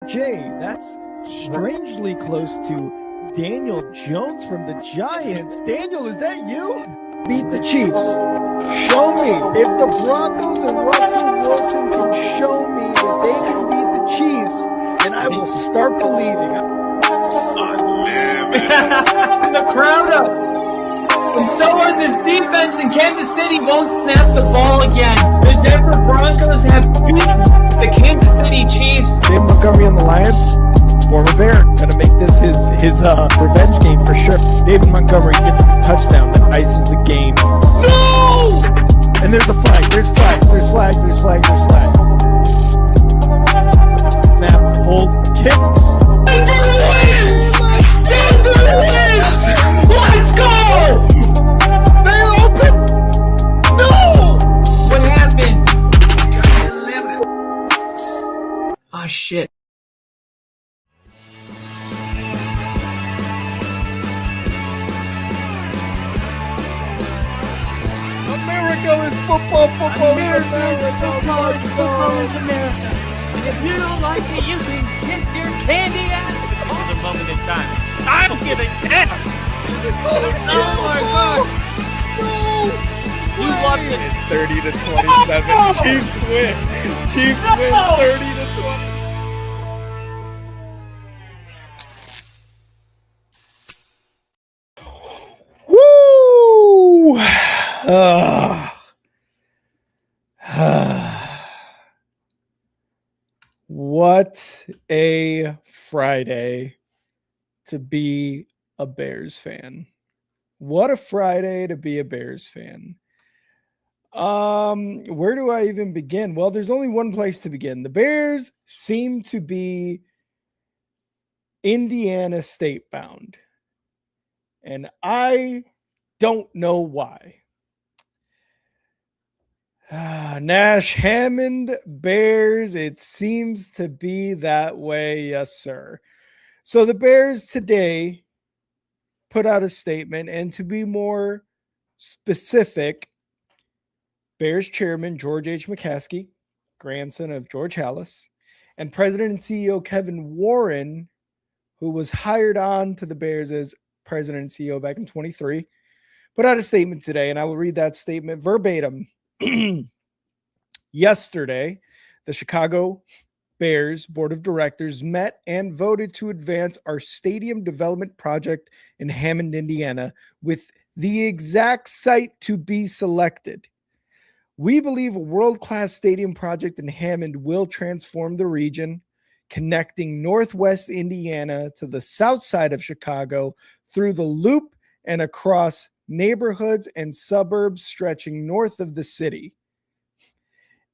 Jay, that's strangely close to Daniel Jones from the Giants. Daniel, is that you? Beat the Chiefs. Show me. If the Broncos and Russell Wilson can show me that they can beat the Chiefs, then I will start believing. And the crowd up. And so are this defense, and Kansas City won't snap the ball again. The Denver Broncos have beaten the Kansas City Chiefs. Dave Montgomery on the Lions, former Bear, gonna make this his revenge game for sure. David Montgomery gets the touchdown that ices the game. No! And there's a flag. There's flags. There's flags. There's flags. There's flags. Snap, hold, kick. Denver wins! Denver wins! Let's go! They're open. No! What happened? Ah, shit. America is football. Football America is is football. Football is America. And if you don't like it, you can kiss your candy ass. For the moment in time. I don't give a damn. Oh my God. No! You loved it. 30 to 27. No! Chiefs win. Chiefs No! win 30 to 20. Woo! What a Friday to be a Bears fan. What a Friday to be a Bears fan. Where do I even begin? Well, there's only one place to begin. The Bears seem to be Indiana state bound. And I don't know why. Nash, Hammond, Bears, it seems to be that way, yes, sir. So the Bears today put out a statement, and to be more specific, Bears chairman George H. McCaskey, grandson of George Halas, and President and CEO Kevin Warren, who was hired on to the Bears as president and CEO back in 23, put out a statement today, and I will read that statement verbatim. Yesterday, the Chicago Bears Board of Directors met and voted to advance our stadium development project in Hammond, Indiana, with the exact site to be selected. We believe a world-class stadium project in Hammond will transform the region, connecting Northwest Indiana to the south side of Chicago through the Loop and across neighborhoods and suburbs stretching north of the city.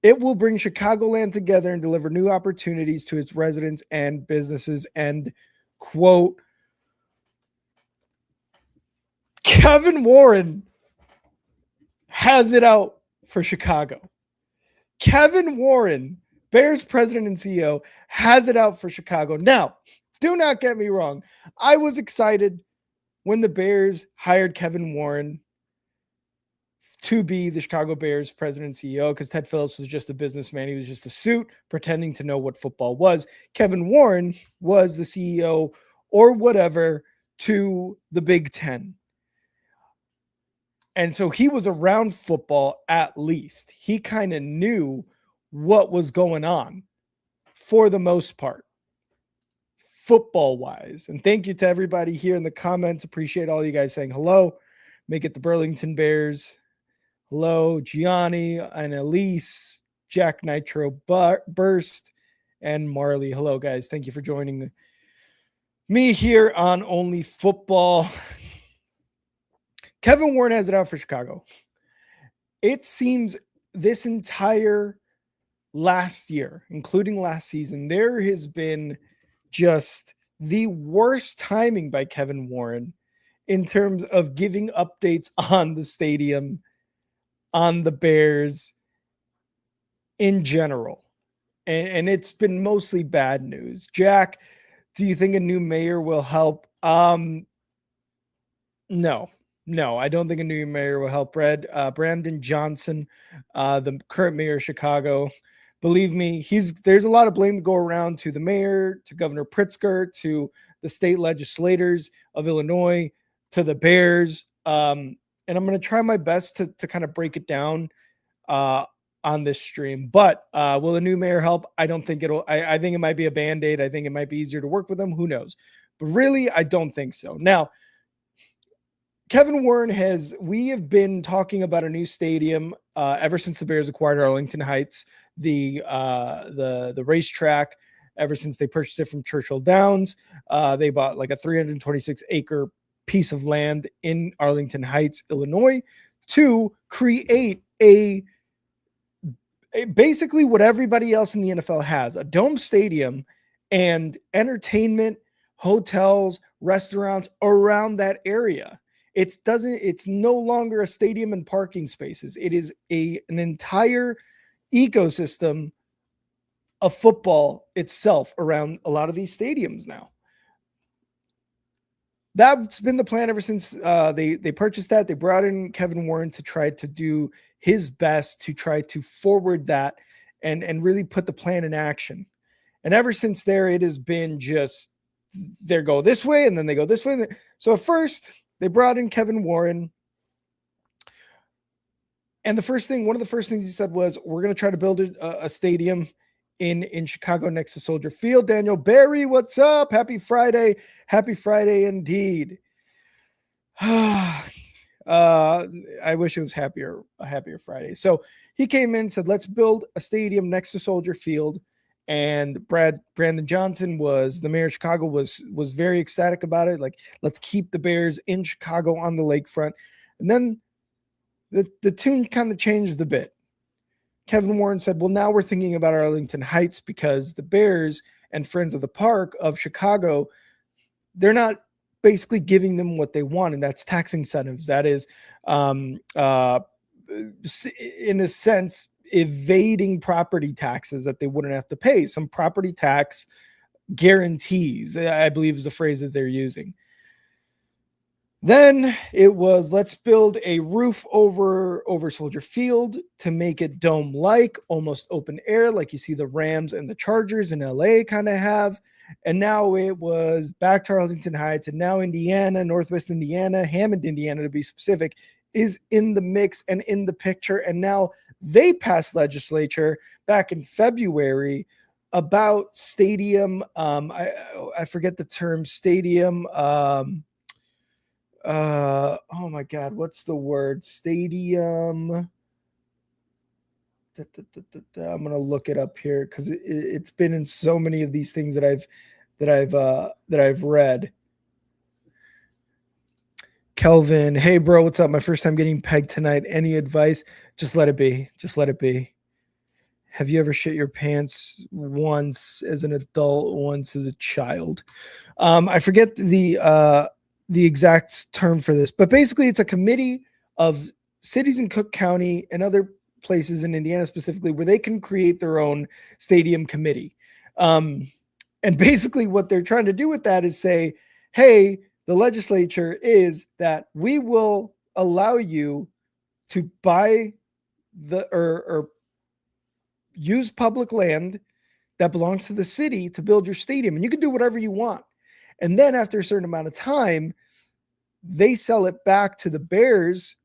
It will bring Chicagoland together and deliver new opportunities to its residents and businesses. End quote. Kevin Warren has it out for Chicago. Kevin Warren, Bears president and CEO, has it out for Chicago. Now, do not get me wrong. I was excited when the Bears hired Kevin Warren to be the Chicago Bears president and CEO, because Ted Phillips was just a businessman. He was just a suit pretending to know what football was. Kevin Warren was the CEO or whatever to the Big Ten. And so he was around football at least. He kind of knew what was going on for the most part, football-wise. And thank you to everybody here in the comments. Appreciate all you guys saying hello. Make it the Burlington Bears. Hello, Gianni and Elise, Jack Nitro Burst, and Marley. Hello, guys. Thank you for joining me here on Only Football. Kevin Warren has it out for Chicago. It seems this entire last year, including last season, there has been just the worst timing by Kevin Warren in terms of giving updates on the stadium, on the Bears in general. And it's been mostly bad news. Jack, do you think a new mayor will help? No, I don't think a new mayor will help. Brandon Johnson, the current mayor of Chicago, believe me, there's a lot of blame to go around to the mayor, to Governor Pritzker, to the state legislators of Illinois, to the Bears. And I'm going to try my best to kind of break it down on this stream. But will a new mayor help? I don't think it'll. I think it might be a Band-Aid. I think it might be easier to work with them. Who knows? But really, I don't think so. Now, Kevin Warren we have been talking about a new stadium ever since the Bears acquired Arlington Heights, the racetrack, ever since they purchased it from Churchill Downs. They bought like a 326-acre piece of land in Arlington Heights, Illinois, to create basically what everybody else in the NFL has, a dome stadium and entertainment, hotels, restaurants around that area. It's no longer a stadium and parking spaces. It is an entire ecosystem of football itself around a lot of these stadiums now. That's been the plan ever since they purchased that. They brought in Kevin Warren to try to do his best to try to forward that and really put the plan in action. And ever since there, it has been just they go this way and then they go this way. So at first, they brought in Kevin Warren. And one of the first things he said was, we're going to try to build a stadium in Chicago next to Soldier Field. Daniel Barry, what's up? Happy Friday. Happy Friday indeed. I wish it was a happier Friday. So he came in and said, let's build a stadium next to Soldier Field. And Brandon Johnson, the mayor of Chicago, was very ecstatic about it. Like, let's keep the Bears in Chicago on the lakefront. And then the tune kind of changed a bit. Kevin Warren said, well, now we're thinking about Arlington Heights because the Bears and Friends of the Park of Chicago, they're not basically giving them what they want, and that's tax incentives. That is, in a sense, evading property taxes that they wouldn't have to pay. Some property tax guarantees, I believe, is the phrase that they're using. Then it was, let's build a roof over Soldier Field to make it dome-like, almost open air, like you see the Rams and the Chargers in LA kind of have. And now it was back to Arlington Heights, and now Indiana, Northwest Indiana, Hammond, Indiana to be specific, is in the mix and in the picture. And now they passed legislature back in February about stadium. I forget the term, stadium. Oh my God, what's the word? Stadium. I'm gonna look it up here because it's been in so many of these things that I've read. Kelvin, hey bro, what's up? My first time getting pegged tonight. Any advice? Just let it be. Just let it be. Have you ever shit your pants once as an adult, once as a child? I forget the exact term for this, but basically it's a committee of cities in Cook County and other places in Indiana specifically where they can create their own stadium committee. And basically what they're trying to do with that is say, hey, the legislature is that we will allow you to buy or use public land that belongs to the city to build your stadium. And you can do whatever you want. And then after a certain amount of time, they sell it back to the Bears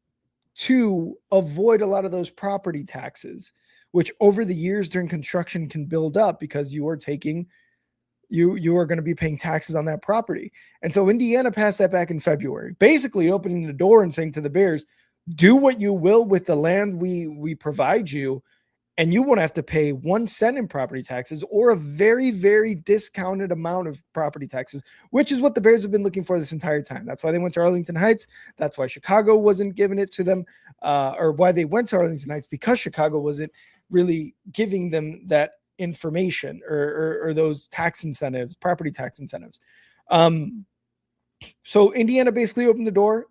to avoid a lot of those property taxes, which over the years during construction can build up because you are going to be paying taxes on that property. And so Indiana passed that back in February, basically opening the door and saying to the Bears, do what you will with the land we provide you, and you won't have to pay 1 cent in property taxes or a very, very discounted amount of property taxes, which is what the Bears have been looking for this entire time. That's why they went to Arlington Heights. That's why Chicago wasn't giving it to them, or why they went to Arlington Heights, because Chicago wasn't really giving them that information or those tax incentives, property tax incentives. So Indiana basically opened the door,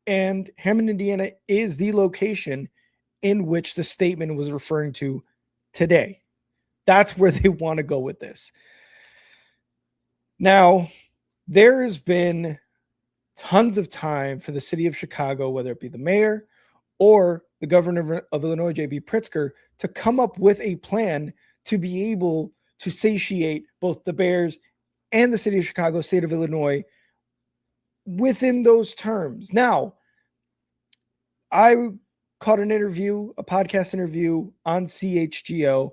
and Hammond, Indiana is the location in which the statement was referring to today. That's where they want to go with this. Now, there has been tons of time for the city of Chicago, whether it be the mayor or the governor of Illinois, J.B. Pritzker, to come up with a plan to be able to satiate both the Bears and the city of Chicago, state of Illinois, within those terms. Now, I caught an interview, a podcast interview on CHGO.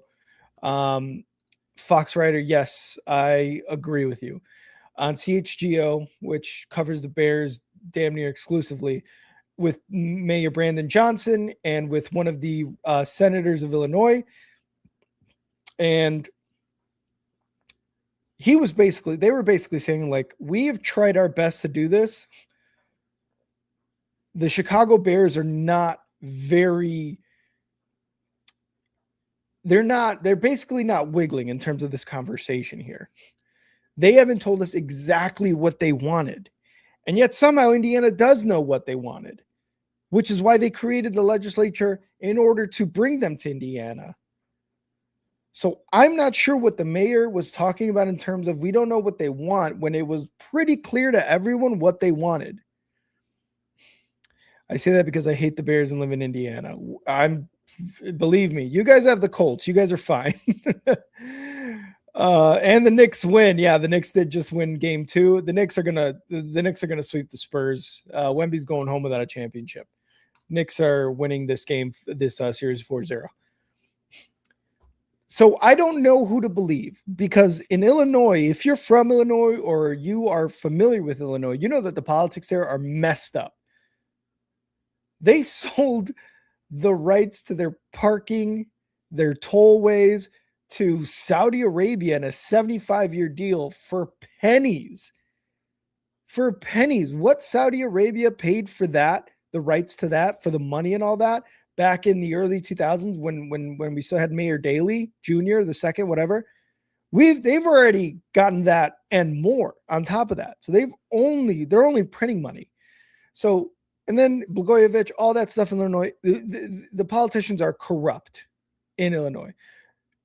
Fox writer, yes, I agree with you. On CHGO, which covers the Bears damn near exclusively, with Mayor Brandon Johnson and with one of the senators of Illinois. And they were basically saying, like, we have tried our best to do this. The Chicago Bears are not they're basically not wiggling in terms of this conversation here. They haven't told us exactly what they wanted. And yet somehow Indiana does know what they wanted, which is why they created the legislature in order to bring them to Indiana. So I'm not sure what the mayor was talking about in terms of we don't know what they want, when it was pretty clear to everyone what they wanted. I say that because I hate the Bears and live in Indiana. Believe me, you guys have the Colts. You guys are fine. And the Knicks win. Yeah, the Knicks did just win game 2. The Knicks are gonna sweep the Spurs. Wemby's going home without a championship. Knicks are winning this game, this series 4-0. So I don't know who to believe, because in Illinois, if you're from Illinois or you are familiar with Illinois, you know that the politics there are messed up. They sold the rights to their parking, their tollways to Saudi Arabia in a 75-year deal for pennies. For pennies. What Saudi Arabia paid for that, the rights to that, for the money and all that, back in the early 2000s when we still had Mayor Daley Jr., the second, whatever, they've already gotten that and more on top of that. So they're only printing money. So, and then Blagojevich, all that stuff in Illinois, the politicians are corrupt in Illinois.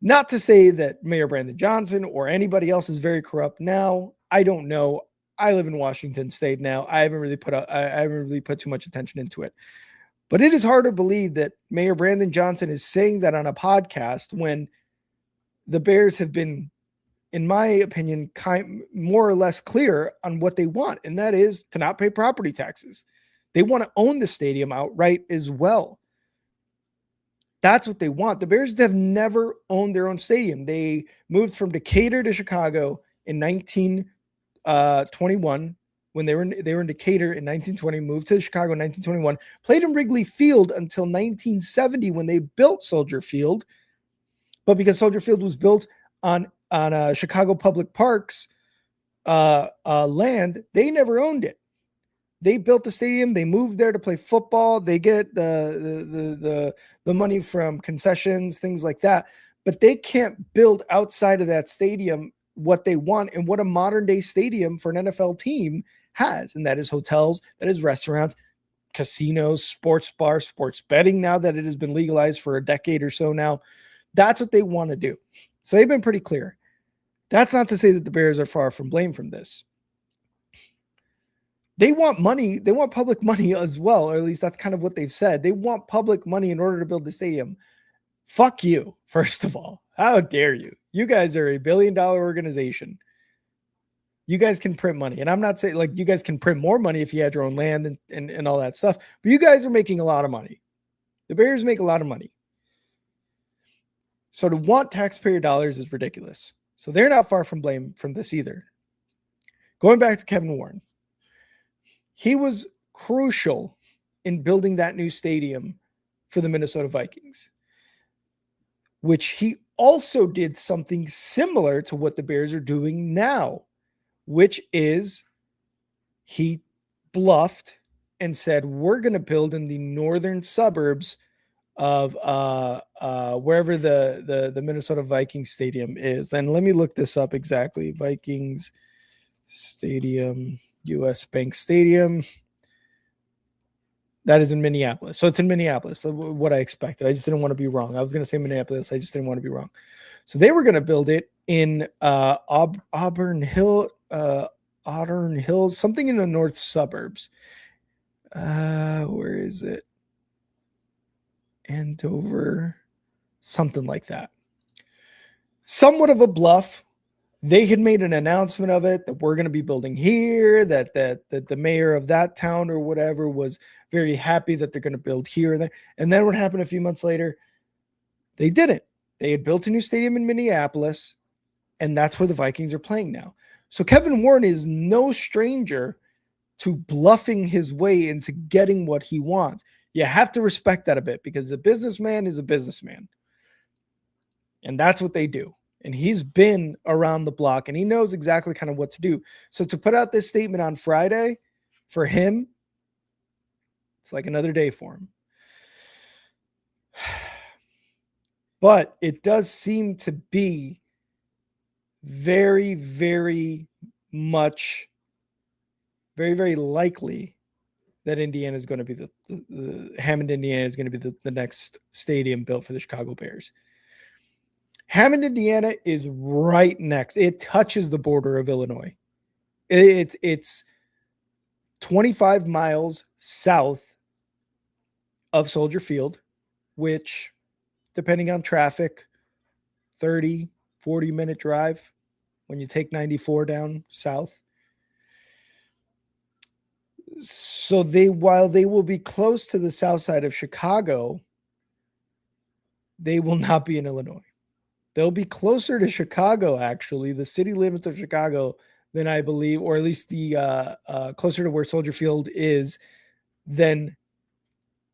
Not to say that Mayor Brandon Johnson or anybody else is very corrupt now. I don't know. I live in Washington State now. I haven't really put too much attention into it. But it is hard to believe that Mayor Brandon Johnson is saying that on a podcast when the Bears have been, in my opinion, more or less clear on what they want, and that is to not pay property taxes. They want to own the stadium outright as well. That's what they want. The Bears have never owned their own stadium. They moved from Decatur to Chicago in 1921. When they were in Decatur in 1920, moved to Chicago in 1921, played in Wrigley Field until 1970 when they built Soldier Field. But because Soldier Field was built on Chicago Public Parks land, they never owned it. They built the stadium. They moved there to play football. They get the money from concessions, things like that. But they can't build outside of that stadium what they want and what a modern day stadium for an NFL team has. And that is hotels, that is restaurants, casinos, sports bars, sports betting, now that it has been legalized for a decade or so now. That's what they want to do. So they've been pretty clear. That's not to say that the Bears are far from blame from this. They want money. They want public money as well, or at least that's kind of what they've said. They want public money in order to build the stadium. Fuck you, first of all. How dare you? You guys are a $1 billion organization. You guys can print money. And I'm not saying, like, you guys can print more money if you had your own land and all that stuff. But you guys are making a lot of money. The Bears make a lot of money. So to want taxpayer dollars is ridiculous. So they're not far from blame from this either. Going back to Kevin Warren. He was crucial in building that new stadium for the Minnesota Vikings, which he also did something similar to what the Bears are doing now, which is he bluffed and said, we're going to build in the northern suburbs of wherever the Minnesota Vikings stadium is. Then let me look this up exactly. Vikings Stadium, US Bank Stadium. That is in Minneapolis. So it's in Minneapolis, what I expected. I just didn't want to be wrong. I was going to say Minneapolis. I just didn't want to be wrong. So they were going to build it in Auburn Hills, something in the north suburbs. Where is it? Andover, something like that. Somewhat of a bluff. They had made an announcement of it, that we're going to be building here, that the mayor of that town or whatever was very happy that they're going to build here and there. And then what happened a few months later? They didn't. They had built a new stadium in Minneapolis, and that's where the Vikings are playing now. So Kevin Warren is no stranger to bluffing his way into getting what he wants. You have to respect that a bit, because a businessman is a businessman. And that's what they do. And he's been around the block, and he knows exactly kind of what to do. So to put out this statement on Friday, for him, it's like another day for him. But it does seem to be very, very much, very, very likely that Indiana is going to be the Hammond, Indiana is going to be the next stadium built for the Chicago Bears. Hammond, Indiana is right next. It touches the border of Illinois. It's 25 miles south of Soldier Field, which, depending on traffic, 30, 40-minute drive when you take 94 down south. So while they will be close to the south side of Chicago, they will not be in Illinois. They'll be closer to Chicago, actually, the city limits of Chicago, than I believe, or at least the closer to where Soldier Field is than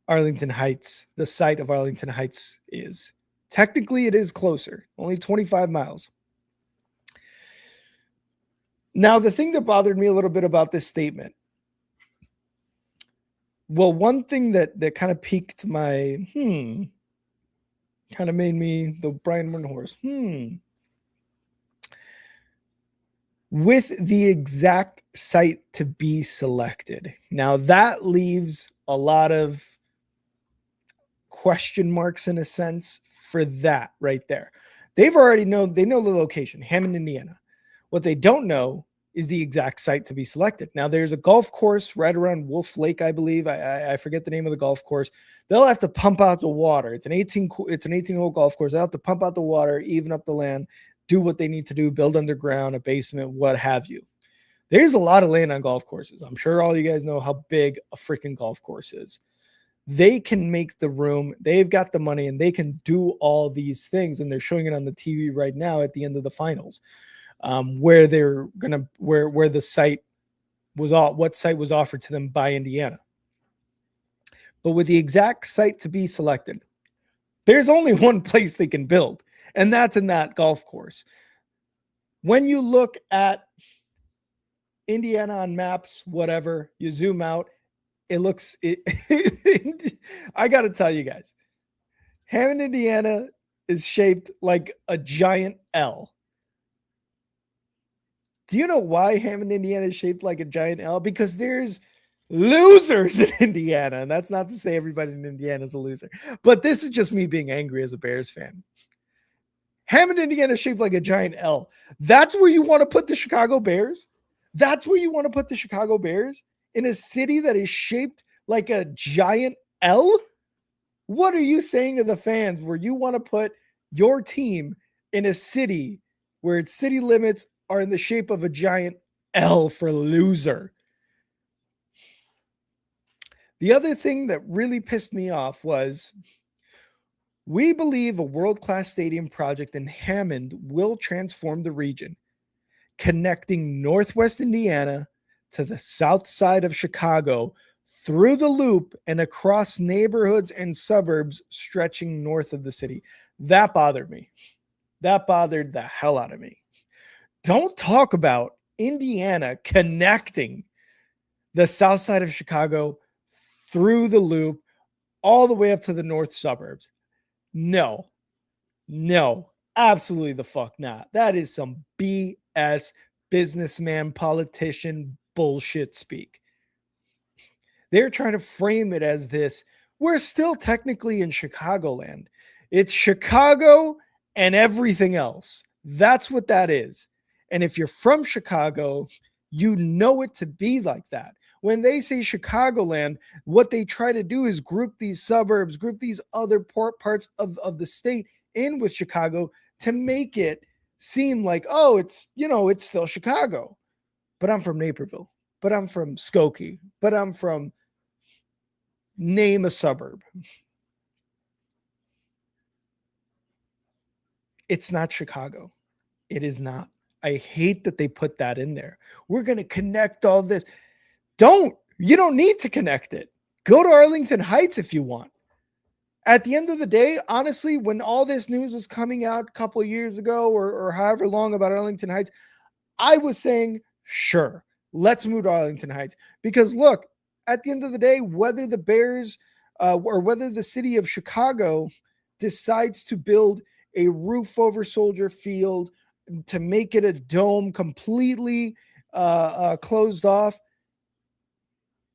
Arlington Heights, the site of Arlington Heights is. Technically, it is closer, only 25 miles. Now, the thing that bothered me a little bit about this statement, well, one thing that kind of piqued my kind of made me the Brian Morton horse. With the exact site to be selected. Now that leaves a lot of question marks in a sense for that right there. They know the location, Hammond, Indiana. What they don't know is the exact site to be selected. Now there's a golf course right around Wolf Lake, I believe. I forget the name of the golf course. They'll have to pump out the water. It's an 18-hole golf course. They'll have to pump out the water, even up the land, do what they need to do, build underground, a basement, what have you. There's a lot of land on golf courses. I'm sure all you guys know how big a freaking golf course is. They can make the room. They've got the money, and they can do all these things. And they're showing it on the TV right now at the end of the finals. Where they're gonna where the site was what site was offered to them by Indiana. But with the exact site to be selected, there's only one place they can build, and that's in that golf course. When you look at Indiana on maps, whatever, you zoom out, it looks I gotta tell you guys, Hammond, Indiana is shaped like a giant L. Do you know why Hammond, Indiana is shaped like a giant L? Because there's losers in Indiana. And that's not to say everybody in Indiana is a loser. But this is just me being angry as a Bears fan. Hammond, Indiana is shaped like a giant L. That's where you want to put the Chicago Bears? That's where you want to put the Chicago Bears? In a city that is shaped like a giant L? What are you saying to the fans where you want to put your team in a city where its city limits are in the shape of a giant L for loser? The other thing that really pissed me off was, we believe a world-class stadium project in Hammond will transform the region, connecting Northwest Indiana to the south side of Chicago through the loop and across neighborhoods and suburbs stretching north of the city. That bothered me. That bothered the hell out of me. Don't talk about Indiana connecting the south side of Chicago through the loop all the way up to the north suburbs. No, absolutely the fuck not. That is some BS businessman, politician bullshit speak. They're trying to frame it as this. We're still technically in Chicagoland. It's Chicago and everything else. That's what that is. And if you're from Chicago, you know it to be like that. When they say Chicagoland, what they try to do is group these suburbs, group these other parts of the state in with Chicago to make it seem like, oh, it's, it's still Chicago, but I'm from Naperville, but I'm from Skokie, but I'm from name a suburb. It's not Chicago. It is not. I hate that they put that in there. We're going to connect all this. You don't need to connect it. Go to Arlington Heights if you want. At the end of the day, honestly, when all this news was coming out a couple of years ago or however long about Arlington Heights, I was saying, sure, let's move to Arlington Heights. Because look, at the end of the day, whether the Bears or whether the city of Chicago decides to build a roof over Soldier Field to make it a dome completely closed off,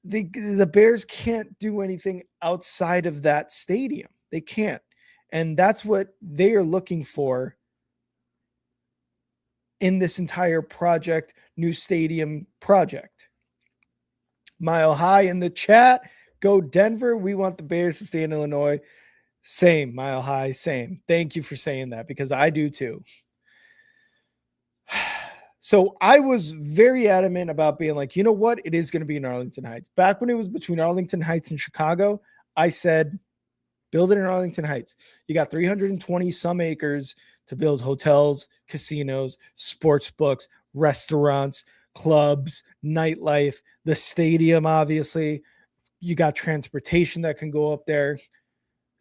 the Bears can't do anything outside of that stadium. They can't. And that's what they are looking for in this entire project, new stadium project. Mile High in the chat. Go Denver. We want the Bears to stay in Illinois. Same, Mile High, same. Thank you for saying that because I do too. So I was very adamant about being like, you know what? It is going to be in Arlington Heights. Back when it was between Arlington Heights and Chicago, I said, build it in Arlington Heights. You got 320 some acres to build hotels, casinos, sports books, restaurants, clubs, nightlife, the stadium, obviously. You got transportation that can go up there.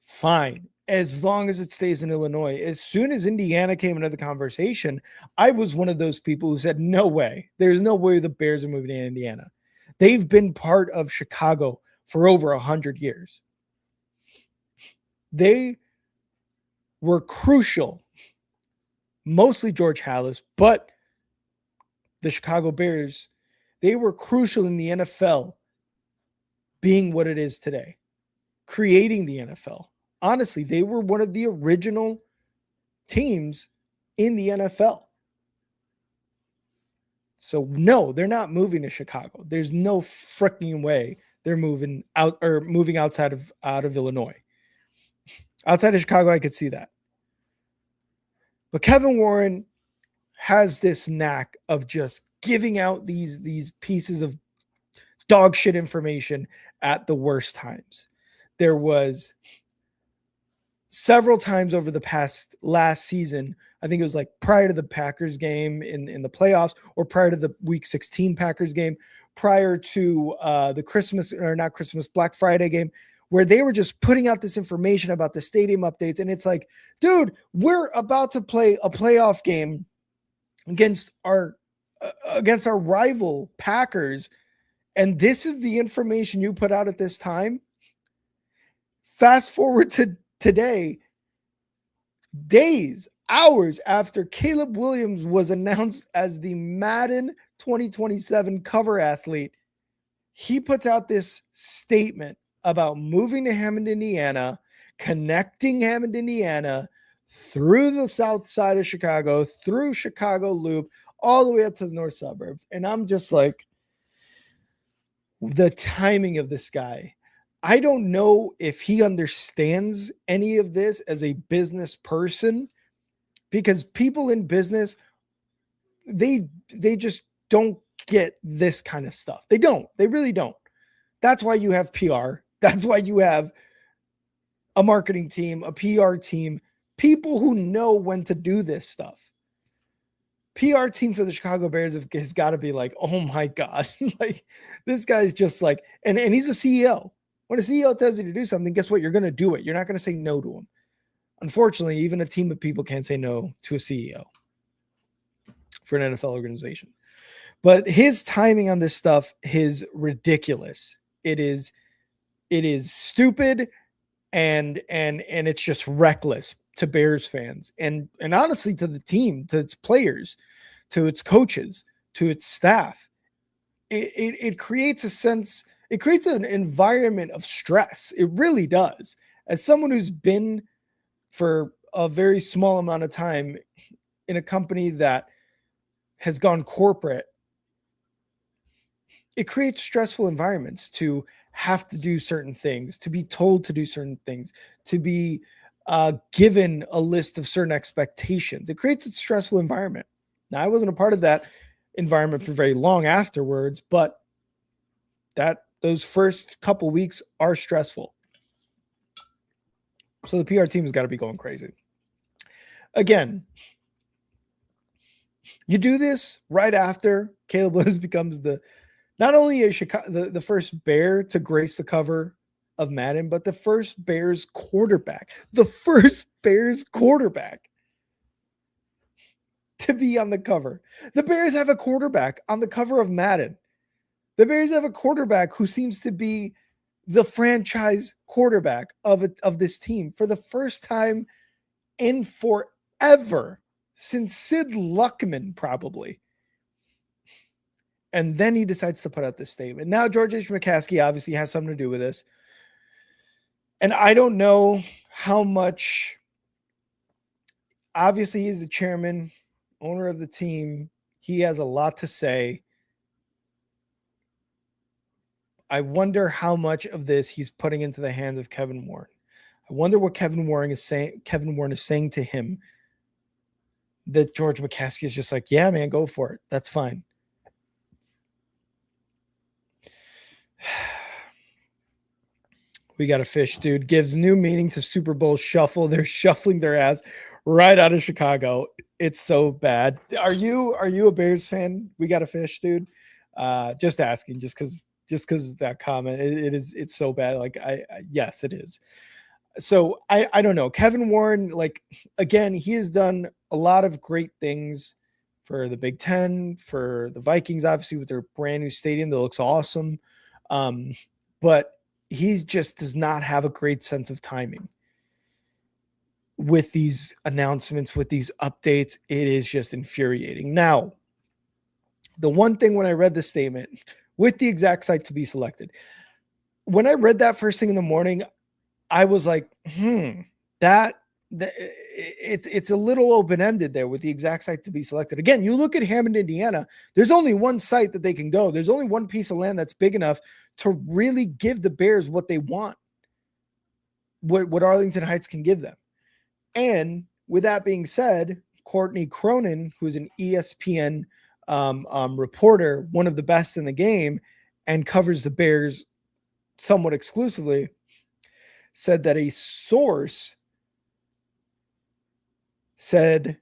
Fine. As long as it stays in Illinois. As soon as Indiana came into the conversation, I was one of those people who said, no way. There's no way the Bears are moving to Indiana. They've been part of Chicago for over 100 years. They were crucial, mostly George Halas, but the Chicago Bears, they were crucial in the NFL being what it is today, creating the NFL. Honestly, they were one of the original teams in the NFL. So no, they're not moving to Chicago. There's no freaking way they're moving out or moving out of Illinois. Outside of Chicago, I could see that. But Kevin Warren has this knack of just giving out these pieces of dog shit information at the worst times. There was several times over the last season, I think it was like prior to the Packers game in the playoffs or prior to the week 16 Packers game, prior to the Black Friday game, where they were just putting out this information about the stadium updates. And it's like, dude, we're about to play a playoff game against our rival Packers. And this is the information you put out at this time. Fast forward to today, days, hours after Caleb Williams was announced as the Madden 2027 cover athlete, he puts out this statement about moving to Hammond, Indiana, connecting Hammond, Indiana through the south side of Chicago, through Chicago Loop, all the way up to the north suburbs. And I'm just like, the timing of this guy. I don't know if he understands any of this as a business person, because people in business, they just don't get this kind of stuff. They don't. They really don't. That's why you have PR. That's why you have a marketing team, a PR team, people who know when to do this stuff. PR team for the Chicago Bears has got to be like, oh my God, like this guy's just like, and he's a CEO. When a CEO tells you to do something, guess what? You're going to do it. You're not going to say no to him. Unfortunately, even a team of people can't say no to a CEO for an NFL organization. But his timing on this stuff is ridiculous. It is stupid and it's just reckless to Bears fans and honestly to the team, to its players, to its coaches, to its staff. It creates a sense, it creates an environment of stress. It really does. As someone who's been for a very small amount of time in a company that has gone corporate, it creates stressful environments to have to do certain things, to be told to do certain things, to be given a list of certain expectations. It creates a stressful environment. Now, I wasn't a part of that environment for very long afterwards, but those first couple weeks are stressful. So the PR team has got to be going crazy. Again, you do this right after Caleb Williams becomes not only the first Bear to grace the cover of Madden, but the first Bears quarterback. The first Bears quarterback to be on the cover. The Bears have a quarterback on the cover of Madden. The Bears have a quarterback who seems to be the franchise quarterback of this team for the first time in forever, since Sid Luckman, probably. And then he decides to put out this statement. Now, George H. McCaskey obviously has something to do with this. And I don't know how much. Obviously, he's the chairman, owner of the team. He has a lot to say. I wonder how much of this he's putting into the hands of Kevin Warren. I wonder what Kevin Warren is saying to him, that George McCaskey is just like, yeah, man, go for it. That's fine. We got a fish, dude. Gives new meaning to Super Bowl shuffle. They're shuffling their ass right out of Chicago. It's so bad. Are you a Bears fan? We got a fish, dude. Just asking, just because that comment. It's so bad. Like yes, it is. So I don't know. Kevin Warren, like, again, he has done a lot of great things for the Big Ten, for the Vikings, obviously, with their brand new stadium that looks awesome. But he just does not have a great sense of timing with these announcements, with these updates. It is just infuriating. Now, the one thing when I read the statement with the exact site to be selected, when I read that first thing in the morning, I was like, it's a little open-ended there with the exact site to be selected. Again, you look at Hammond, Indiana, there's only one site that they can go. There's only one piece of land that's big enough to really give the Bears what they want, what Arlington Heights can give them. And with that being said, Courtney Cronin, who's an ESPN reporter, one of the best in the game, and covers the Bears somewhat exclusively, said that a source said,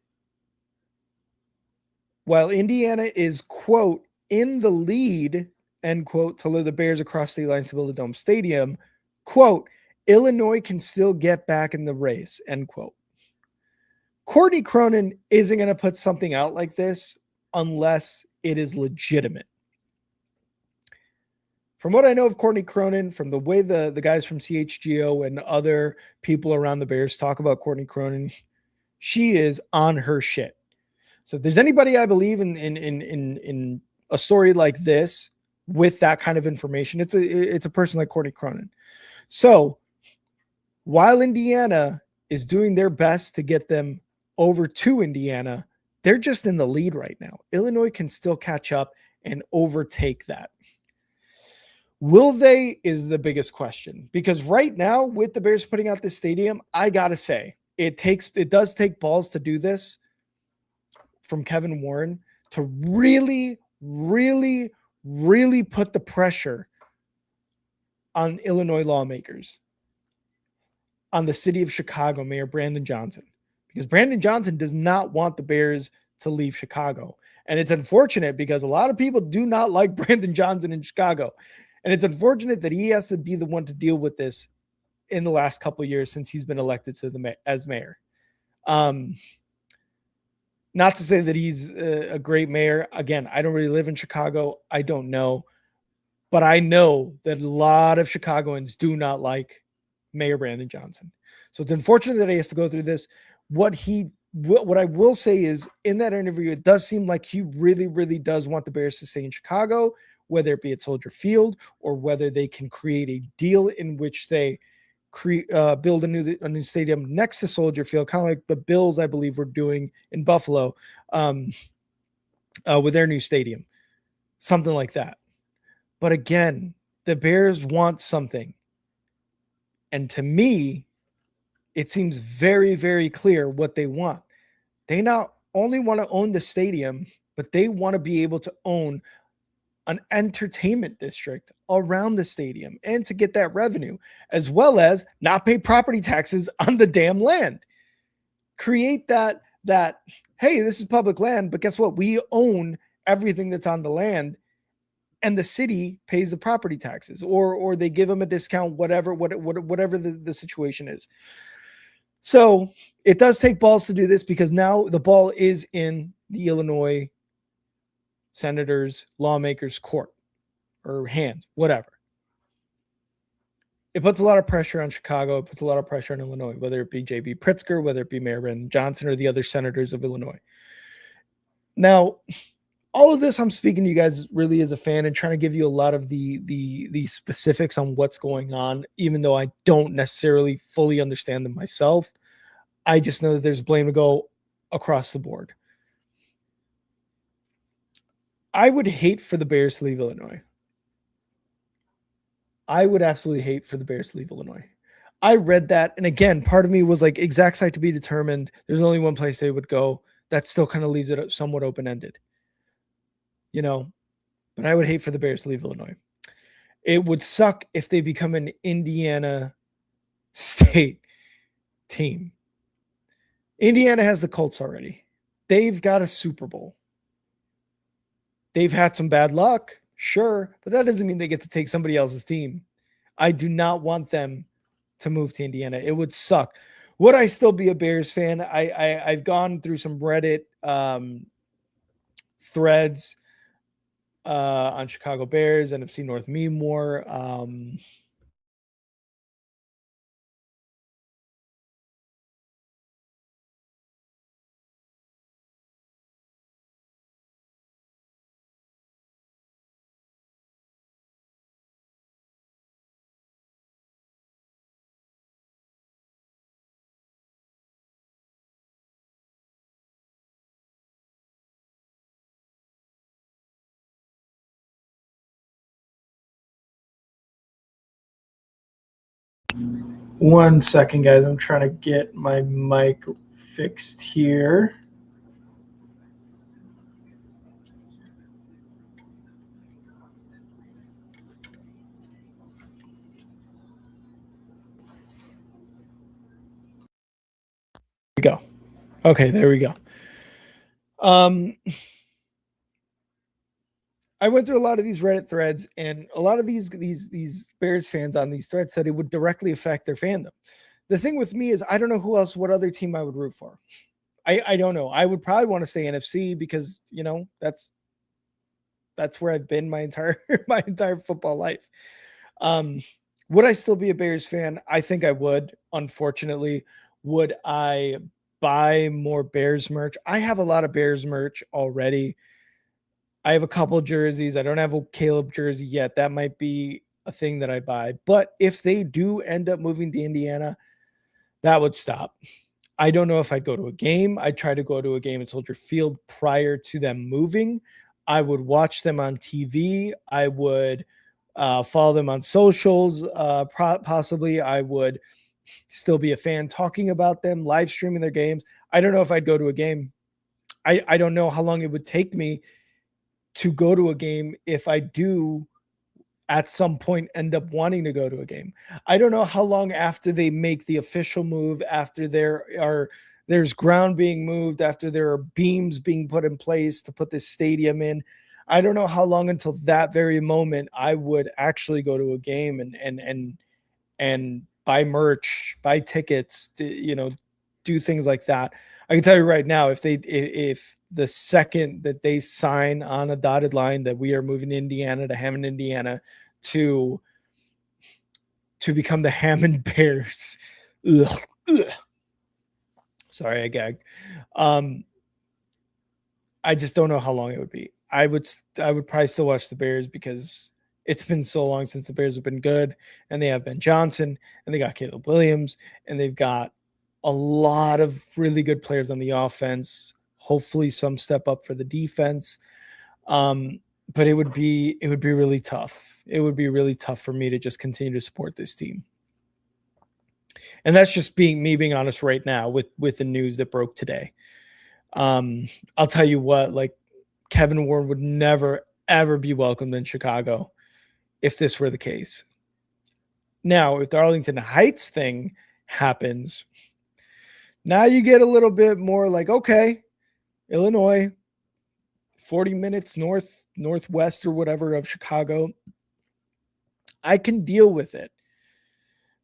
while Indiana is, quote, in the lead, end quote, to lure the Bears across state lines to build a dome stadium, quote, Illinois can still get back in the race, end quote. Courtney Cronin isn't going to put something out like this unless it is legitimate. From what I know of Courtney Cronin, from the way the guys from CHGO and other people around the Bears talk about Courtney Cronin, she is on her shit. So if there's anybody I believe in a story like this with that kind of information, it's a person like Courtney Cronin. So while Indiana is doing their best to get them over to Indiana, they're just in the lead right now. Illinois can still catch up and overtake that. Will they is the biggest question, because right now with the Bears putting out this stadium, I got to say it does take balls to do this from Kevin Warren to really, really, really put the pressure on Illinois lawmakers, on the city of Chicago, Mayor Brandon Johnson, because Brandon Johnson does not want the Bears to leave Chicago. And it's unfortunate because a lot of people do not like Brandon Johnson in Chicago. And it's unfortunate that he has to be the one to deal with this in the last couple of years since he's been elected as mayor. Not to say that he's a great mayor. Again, I don't really live in Chicago. I don't know. But I know that a lot of Chicagoans do not like Mayor Brandon Johnson. So it's unfortunate that he has to go through this. What I will say is, in that interview, it does seem like he really, really does want the Bears to stay in Chicago, whether it be at Soldier Field or whether they can create a deal in which they build a new stadium next to Soldier Field, kind of like the Bills, I believe, were doing in Buffalo with their new stadium, something like that. But again, the Bears want something. And to me, it seems very, very clear what they want. They not only want to own the stadium, but they want to be able to own an entertainment district around the stadium and to get that revenue, as well as not pay property taxes on the damn land. Create that, hey, this is public land, but guess what? We own everything that's on the land, and the city pays the property taxes, or they give them a discount, whatever the situation is. So it does take balls to do this, because now the ball is in the Illinois senators, lawmakers' court or hands, whatever. It puts a lot of pressure on Chicago. It puts a lot of pressure on Illinois, whether it be J.B. Pritzker, whether it be Mayor Brandon Johnson, or the other senators of Illinois. Now, all of this I'm speaking to you guys really as a fan and trying to give you a lot of the specifics on what's going on, even though I don't necessarily fully understand them myself. I just know that there's blame to go across the board. I would hate for the Bears to leave Illinois. I would absolutely hate for the Bears to leave Illinois. I read that, and again, part of me was like, exact site to be determined. There's only one place they would go. That still kind of leaves it somewhat open-ended. You know, but I would hate for the Bears to leave Illinois. It would suck if they become an Indiana State team. Indiana has the Colts already. They've got a Super Bowl. They've had some bad luck, sure, but that doesn't mean they get to take somebody else's team. I do not want them to move to Indiana. It would suck. Would I still be a Bears fan? I've gone through some Reddit threads on Chicago Bears, NFC North meme war. One second, guys. I'm trying to get my mic fixed here. There we go. Okay, there we go. I went through a lot of these Reddit threads, and a lot of these Bears fans on these threads said it would directly affect their fandom. The thing with me is I don't know what other team I would root for. I don't know. I would probably want to stay NFC because, you know, that's where I've been my entire football life. Would I still be a Bears fan? I think I would. Unfortunately, would I buy more Bears merch? I have a lot of Bears merch already. I have a couple jerseys. I don't have a Caleb jersey yet. That might be a thing that I buy. But if they do end up moving to Indiana, that would stop. I don't know if I'd go to a game. I'd try to go to a game at Soldier Field prior to them moving. I would watch them on TV. I would follow them on socials. Possibly I would still be a fan talking about them, live streaming their games. I don't know if I'd go to a game. I don't know how long it would take me to go to a game if I do at some point end up wanting to go to a game. I don't know how long after they make the official move, after there's ground being moved, after there are beams being put in place to put this stadium in. I don't know how long until that very moment I would actually go to a game and buy merch, buy tickets, do things like that. I can tell you right now, if the second that they sign on a dotted line that we are moving Indiana to Hammond, Indiana, to become the Hammond Bears. Ugh. Sorry, I gagged. I just don't know how long it would be. I would probably still watch the Bears because it's been so long since the Bears have been good, and they have Ben Johnson, and they got Caleb Williams, and they've got a lot of really good players on the offense. Hopefully some step up for the defense. But it would be really tough. It would be really tough for me to just continue to support this team. And that's just me being honest right now with the news that broke today. I'll tell you what, like Kevin Warren would never ever be welcomed in Chicago if this were the case. Now, if the Arlington Heights thing happens, now you get a little bit more like, okay, Illinois, 40 minutes northwest or whatever of Chicago. I can deal with it.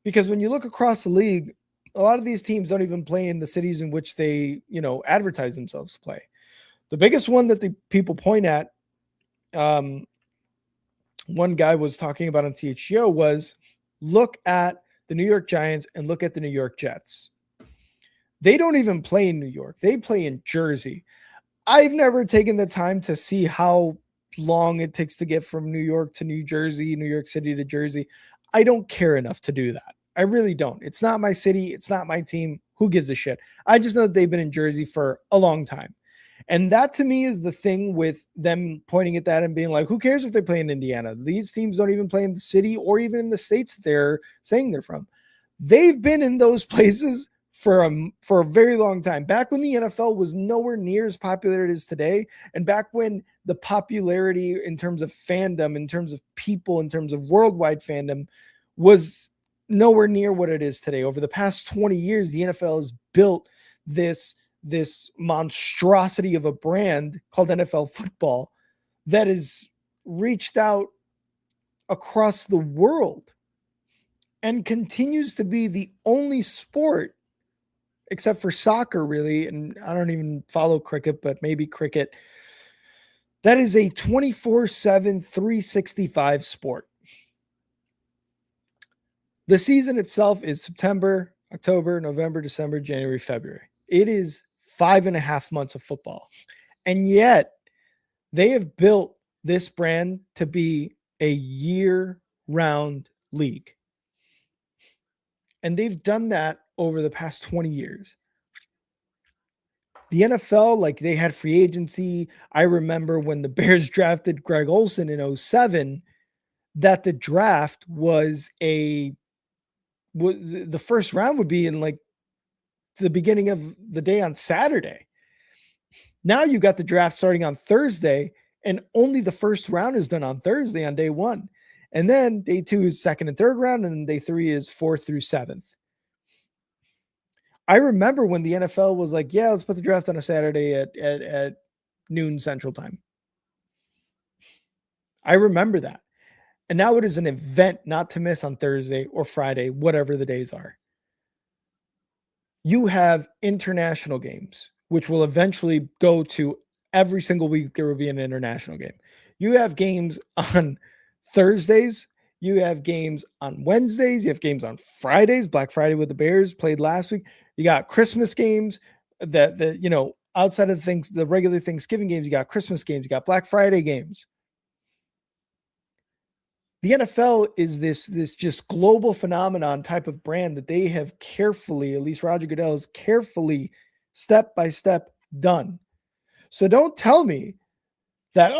Because when you look across the league, a lot of these teams don't even play in the cities in which they, advertise themselves to play. The biggest one that the people point at, one guy was talking about on THGO was look at the New York Giants and look at the New York Jets. They don't even play in New York. They play in Jersey. I've never taken the time to see how long it takes to get from New York to New Jersey, New York City to Jersey. I don't care enough to do that. I really don't. It's not my city. It's not my team. Who gives a shit? I just know that they've been in Jersey for a long time. And that to me is the thing with them pointing at that and being like, who cares if they play in Indiana? These teams don't even play in the city or even in the states they're saying they're from. They've been in those places for a very long time. Back when the NFL was nowhere near as popular as it is today, and back when the popularity in terms of fandom, in terms of people, in terms of worldwide fandom was nowhere near what it is today. Over the past 20 years, the NFL has built this monstrosity of a brand called NFL football that has reached out across the world and continues to be the only sport, except for soccer, really, and I don't even follow cricket, but maybe cricket, that is a 24/7, 365 sport. The season itself is September, October, November, December, January, February. It is 5.5 months of football. And yet they have built this brand to be a year-round league. And they've done that over the past 20 years. The NFL, like they had free agency. I remember when the Bears drafted Greg Olsen in 2007, that the draft was the first round would be in like the beginning of the day on Saturday. Now you got the draft starting on Thursday, and only the first round is done on Thursday on day one. And then day 2 is second and third round, and day 3 is 4th through 7th. I remember when the NFL was like, yeah, let's put the draft on a Saturday at noon Central Time. I remember that. And now it is an event not to miss on Thursday or Friday, whatever the days are. You have international games, which will eventually go to every single week. There will be an international game. You have games on Thursdays. You have games on Wednesdays. You have games on Fridays. Black Friday with the Bears played last week. You got Christmas games that outside of things, the regular Thanksgiving games, you got Christmas games, you got Black Friday games. The NFL is this just global phenomenon type of brand that they have carefully, at least Roger Goodell has carefully, step by step done. So don't tell me that,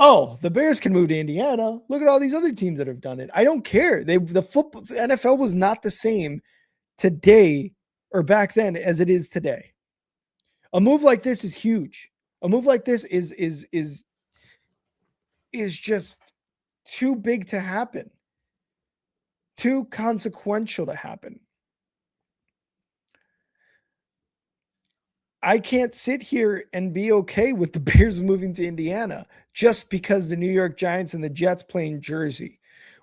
the Bears can move to Indiana. Look at all these other teams that have done it. I don't care. The NFL was not the same today or back then as it is today. A move like this is huge. A move like this is just too big to happen, too consequential to happen. I can't sit here and be okay with the Bears moving to Indiana just because the New York Giants and the Jets play in Jersey,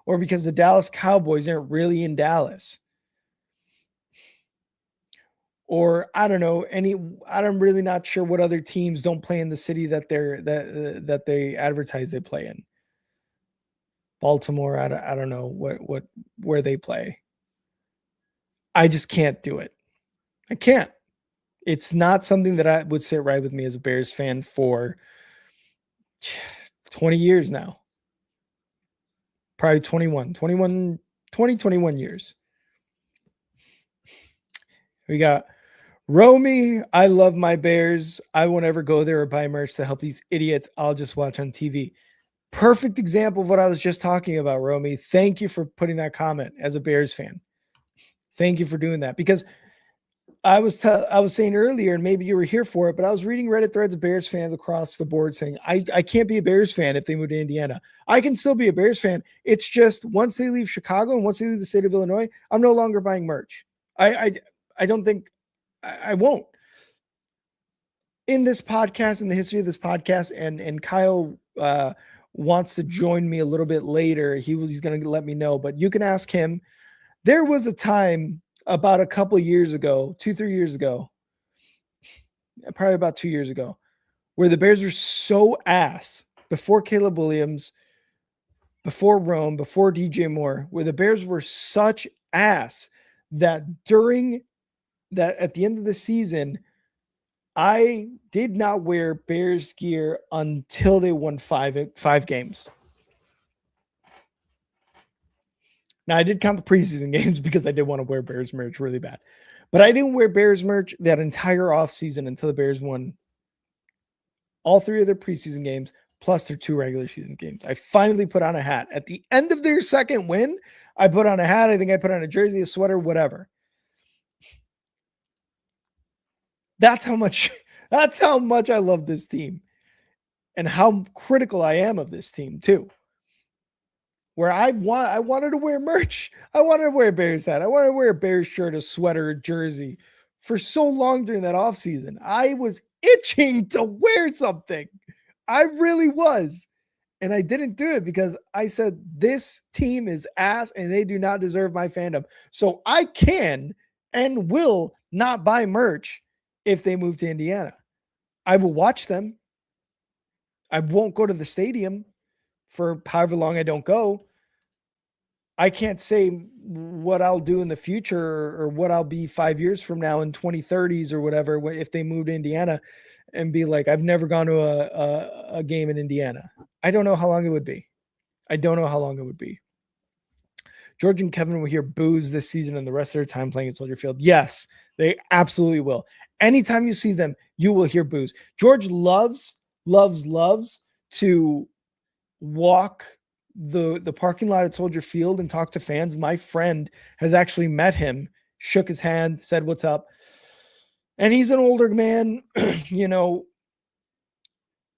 or because the Dallas Cowboys aren't really in Dallas. Or I don't know, I'm really not sure what other teams don't play in the city that they advertise they play in. Baltimore, I don't know where they play. I just can't do it. I can't. It's not something that I would sit right with me as a Bears fan for 20 years now. Probably 21 years. We got Romy. I love my Bears. I won't ever go there or buy merch to help these idiots. I'll just watch on TV. Perfect example of what I was just talking about, Romy. Thank you for putting that comment as a Bears fan. Thank you for doing that, because I was saying earlier, and maybe you were here for it, but I was reading Reddit threads of Bears fans across the board saying, I can't be a Bears fan if they move to Indiana. I can still be a Bears fan. It's just once they leave Chicago and once they leave the state of Illinois, I'm no longer buying merch. I don't think I won't. In this podcast, in the history of this podcast, and Kyle wants to join me a little bit later. He's going to let me know, but you can ask him. There was a time about a couple years ago, 2-3 years ago, probably about 2 years ago, where the Bears were so ass before Caleb Williams, before Rome, before DJ Moore, where the Bears were such ass that at the end of the season, I did not wear Bears gear until they won five games. Now, I did count the preseason games because I did want to wear Bears merch really bad. But I didn't wear Bears merch that entire offseason until the Bears won all 3 of their preseason games, plus their 2 regular season games. I finally put on a hat. At the end of their second win, I put on a hat. I think I put on a jersey, a sweater, whatever. That's how much I love this team and how critical I am of this team too. Where I wanted to wear merch. I wanted to wear a Bears hat. I wanted to wear a Bears shirt, a sweater, a jersey for so long during that offseason. I was itching to wear something. I really was. And I didn't do it because I said, this team is ass and they do not deserve my fandom. So I can and will not buy merch if they move to Indiana. I will watch them. I won't go to the stadium for however long I don't go. I can't say what I'll do in the future or what I'll be 5 years from now in 2030s or whatever, if they move to Indiana and be like, I've never gone to a game in Indiana. I don't know how long it would be. George and Kevin will hear boos this season and the rest of their time playing at Soldier Field. Yes, they absolutely will. Anytime you see them, you will hear boos. George loves to walk the parking lot at Soldier Field and talk to fans. My friend has actually met him, shook his hand, said what's up. And he's an older man,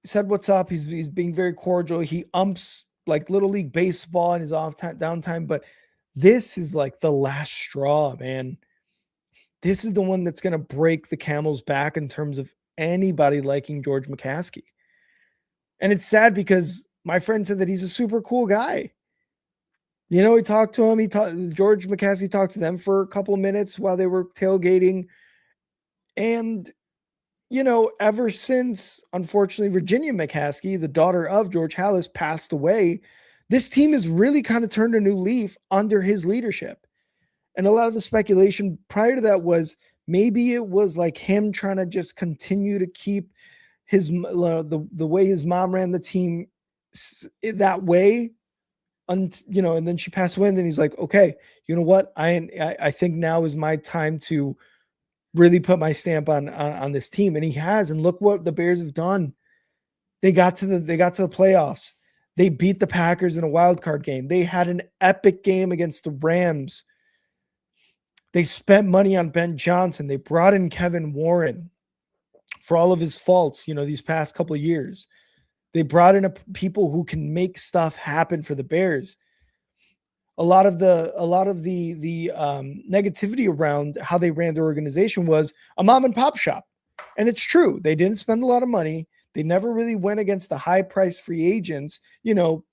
said what's up. He's being very cordial. He umps like Little League baseball in his downtime, but this is like the last straw, man. This is the one that's going to break the camel's back in terms of anybody liking George McCaskey. And it's sad because my friend said that he's a super cool guy. He talked to him. George McCaskey talked to them for a couple of minutes while they were tailgating. And, ever since, unfortunately, Virginia McCaskey, the daughter of George Halas, passed away, this team has really kind of turned a new leaf under his leadership. And a lot of the speculation prior to that was maybe it was like him trying to just continue to keep the way his mom ran the team that way. And then she passed away. And then he's like, okay, you know what? I think now is my time to really put my stamp on this team. And he has. And look what the Bears have done. They got to the playoffs. They beat the Packers in a wild card game. They had an epic game against the Rams. They spent money on Ben Johnson. They brought in Kevin Warren for all of his faults, these past couple of years. They brought in people who can make stuff happen for the Bears. A lot of the negativity around how they ran their organization was a mom and pop shop. And it's true. They didn't spend a lot of money. They never really went against the high-priced free agents. You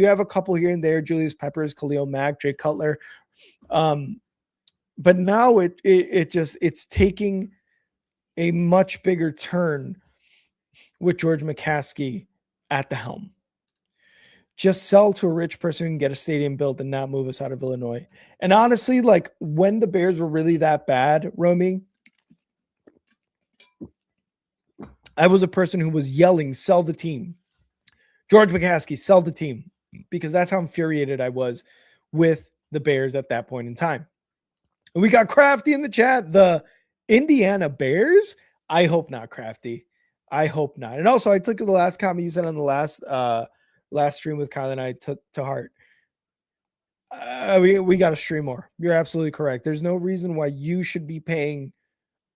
have a couple here and there, Julius Peppers, Khalil Mack, Jay Cutler. But now it's taking a much bigger turn with George McCaskey at the helm. Just sell to a rich person who can get a stadium built and not move us out of Illinois. And honestly, like when the Bears were really that bad, Romy, I was a person who was yelling, sell the team. George McCaskey, sell the team. Because that's how infuriated I was with the Bears at that point in time. And we got Crafty in the chat. The Indiana Bears? I hope not, Crafty. I hope not. And also, I took the last comment you said on the last stream with Kyle and I to heart. We got to stream more. You're absolutely correct. There's no reason why you should be paying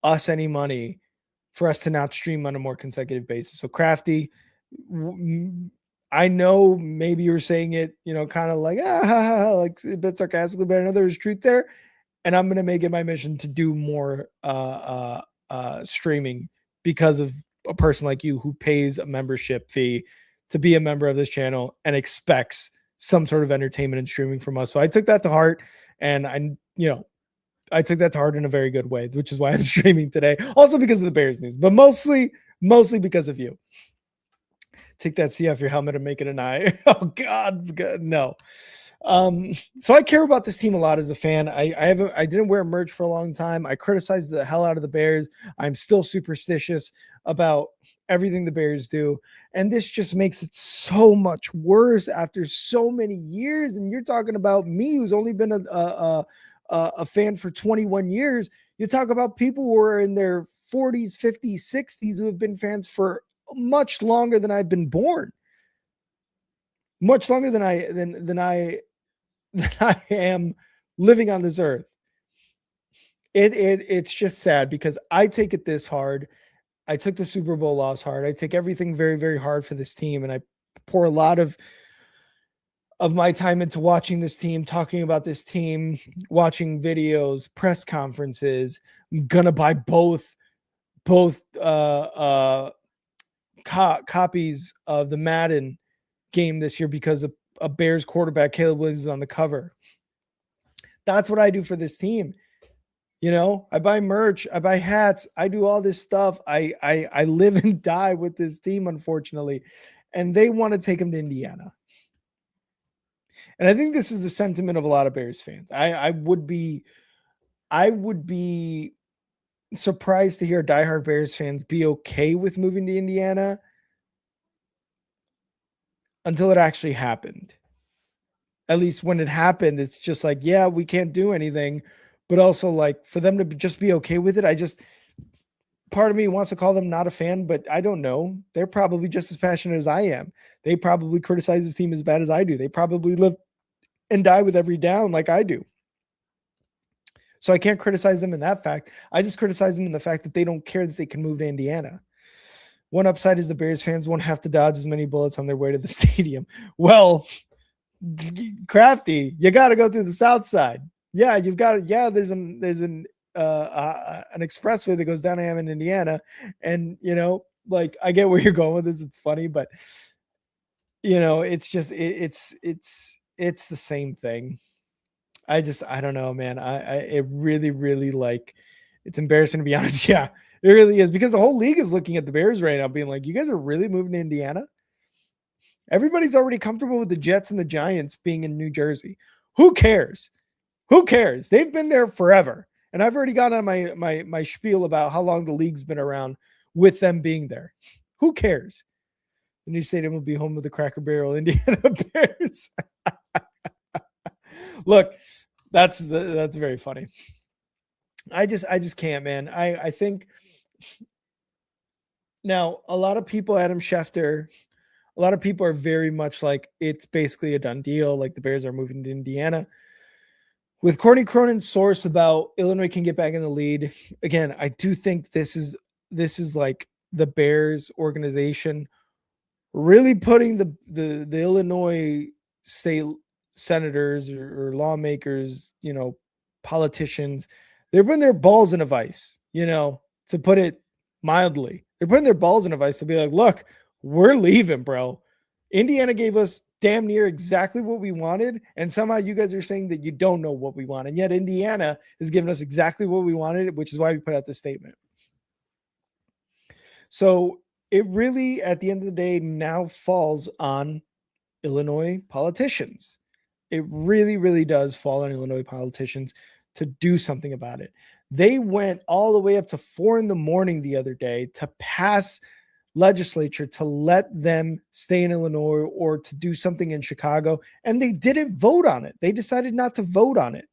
us any money for us to not stream on a more consecutive basis. So Crafty, I know maybe you were saying it, kind of like like a bit sarcastically, but I know there's truth there, and I'm gonna make it my mission to do more streaming because of a person like you who pays a membership fee to be a member of this channel and expects some sort of entertainment and streaming from us. So I took that to heart, and I took that to heart in a very good way, which is why I'm streaming today. Also because of the Bears news, but mostly because of you. Take that C off your helmet and make it an I. Oh God, no. So I care about this team a lot as a fan. I didn't wear merch for a long time. I criticized the hell out of the Bears. I'm still superstitious about everything the Bears do. And this just makes it so much worse after so many years. And you're talking about me, who's only been a fan for 21 years. You talk about people who are in their 40s, 50s, 60s who have been fans for much longer than I've been born. Much longer than I am living on this earth. It's just sad because I take it this hard. I took the Super Bowl loss hard. I take everything very, very hard for this team, and I pour a lot of my time into watching this team, talking about this team, watching videos, press conferences. I'm gonna buy both copies of the Madden game this year because a Bears quarterback, Caleb Williams, is on the cover. That's what I do for this team. I buy merch, I buy hats, I do all this stuff. I live and die with this team, unfortunately, and they want to take them to Indiana. And I think this is the sentiment of a lot of Bears fans. I would be surprised to hear diehard Bears fans be okay with moving to Indiana until it actually happened. At least when it happened, it's just like, yeah, we can't do anything. But also, like, for them to just be okay with it, part of me wants to call them not a fan, but I don't know. They're probably just as passionate as I am. They probably criticize this team as bad as I do. They probably live and die with every down like I do. So I can't criticize them in that fact. I just criticize them in the fact that they don't care that they can move to Indiana. One upside is the Bears fans won't have to dodge as many bullets on their way to the stadium. Well, Crafty, you got to go through the south side. Yeah, you've got it. Yeah, there's an expressway that goes down to Hammond, Indiana, and like, I get where you're going with this. It's funny, but it's just it's the same thing. I don't know, man. It really, really, like, it's embarrassing to be honest. Yeah, it really is, because the whole league is looking at the Bears right now being like, you guys are really moving to Indiana? Everybody's already comfortable with the Jets and the Giants being in New Jersey. Who cares? Who cares? They've been there forever. And I've already gone on my spiel about how long the league's been around with them being there. Who cares? The new stadium will be home of the Cracker Barrel Indiana Bears. Look, that's very funny. I just can't, man. I think now a lot of people, Adam Schefter, a lot of people are very much like, it's basically a done deal. Like, the Bears are moving to Indiana. With Courtney Cronin's source about Illinois can get back in the lead. Again, I do think this is like the Bears organization really putting the Illinois state senators or lawmakers, politicians, they're putting their balls in a vice, to put it mildly. They're putting their balls in a vice to be like, look, we're leaving, bro. Indiana gave us damn near exactly what we wanted, and somehow you guys are saying that you don't know what we want, and yet Indiana has given us exactly what we wanted, which is why we put out this statement. So it really, at the end of the day, now falls on Illinois politicians. It really, really does fall on Illinois politicians to do something about it. They went all the way up to 4 a.m. the other day to pass legislature to let them stay in Illinois or to do something in Chicago, and they didn't vote on it. They decided not to vote on it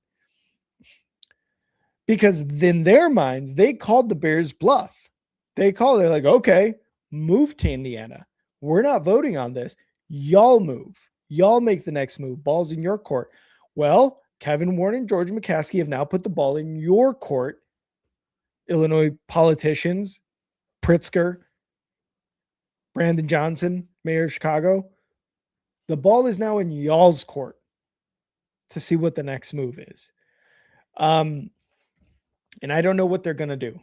because in their minds, they called the Bears bluff. They're like, okay, move to Indiana. We're not voting on this. Y'all move. Y'all make the next move. Ball's in your court. Well, Kevin Warren and George McCaskey have now put the ball in your court. Illinois politicians, Pritzker, Brandon Johnson, mayor of Chicago. The ball is now in y'all's court to see what the next move is. And I don't know what they're going to do.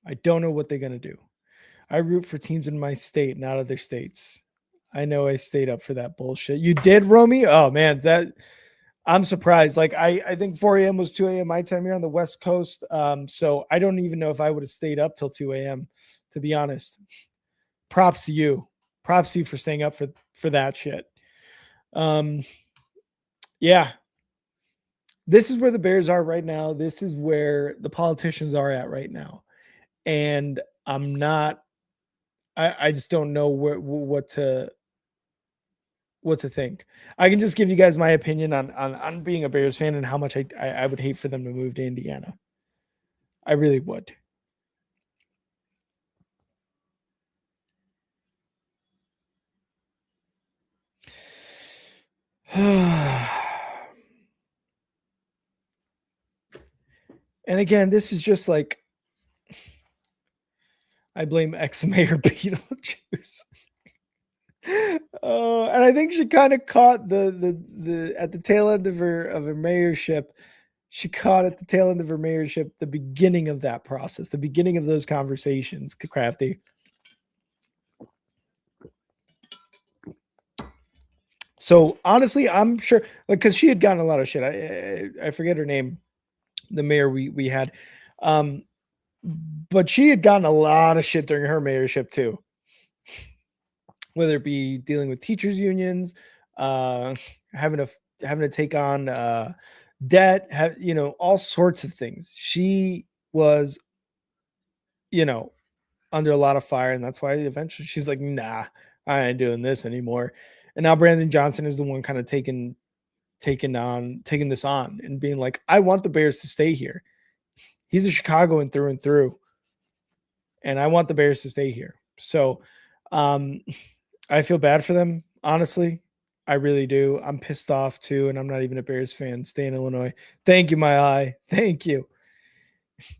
I don't know what they're going to do. I root for teams in my state, not other states. I know I stayed up for that bullshit. You did, Romy? Oh, man, I'm surprised. Like, I think 4 a.m. was 2 a.m. my time here on the West Coast. So I don't even know if I would have stayed up till 2 a.m., to be honest. Props to you. Props to you for staying up for that shit. Yeah. This is where the Bears are right now. This is where the politicians are at right now. And I just don't know what to think. I can just give you guys my opinion on being a Bears fan and how much I would hate for them to move to Indiana. I really would. And again, this is just like, I blame ex-mayor Beetlejuice. And I think she kind of caught the at the tail end of her mayorship. She caught at the tail end of her mayorship the beginning of that process, the beginning of those conversations. Crafty. So honestly, I'm sure, like, because she had gotten a lot of shit. I forget her name, the mayor we had, but she had gotten a lot of shit during her mayorship too. Whether it be dealing with teachers unions, having to take on debt, all sorts of things. She was, under a lot of fire, and that's why eventually she's like, nah, I ain't doing this anymore. And now Brandon Johnson is the one kind of taking this on and being like, I want the Bears to stay here. He's a Chicagoan through and through, and I want the Bears to stay here. So, I feel bad for them, honestly. I really do. I'm pissed off too, and I'm not even a Bears fan. Stay in Illinois. Thank you, my eye. Thank you.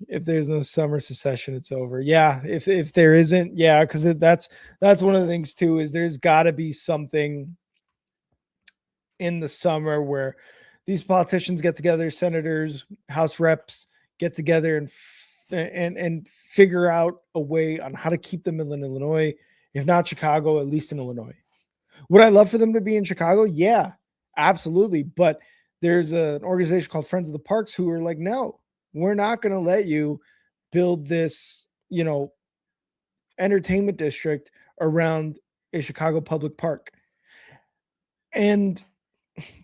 If there's no summer secession, it's over. Yeah, if there isn't, yeah, because that's one of the things too, is there's got to be something in the summer where these politicians get together, senators, House reps get together and figure out a way on how to keep them in Illinois. If not Chicago, at least in Illinois. Would I love for them to be in Chicago? Yeah, absolutely. But there's an organization called Friends of the Parks who are like, no, we're not going to let you build this, entertainment district around a Chicago public park. And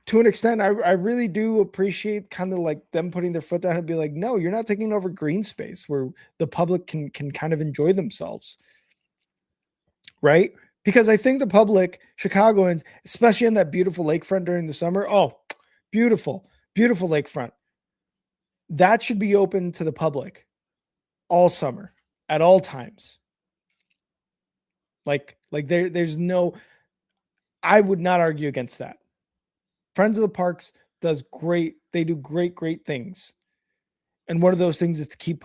to an extent, I really do appreciate kind of like them putting their foot down and be like, no, you're not taking over green space where the public can kind of enjoy themselves. Right? Because I think the public, Chicagoans, especially in that beautiful lakefront during the summer, oh, beautiful, beautiful lakefront. That should be open to the public all summer, at all times. Like there's no, I would not argue against that. Friends of the Parks does great. They do great things. And one of those things is to keep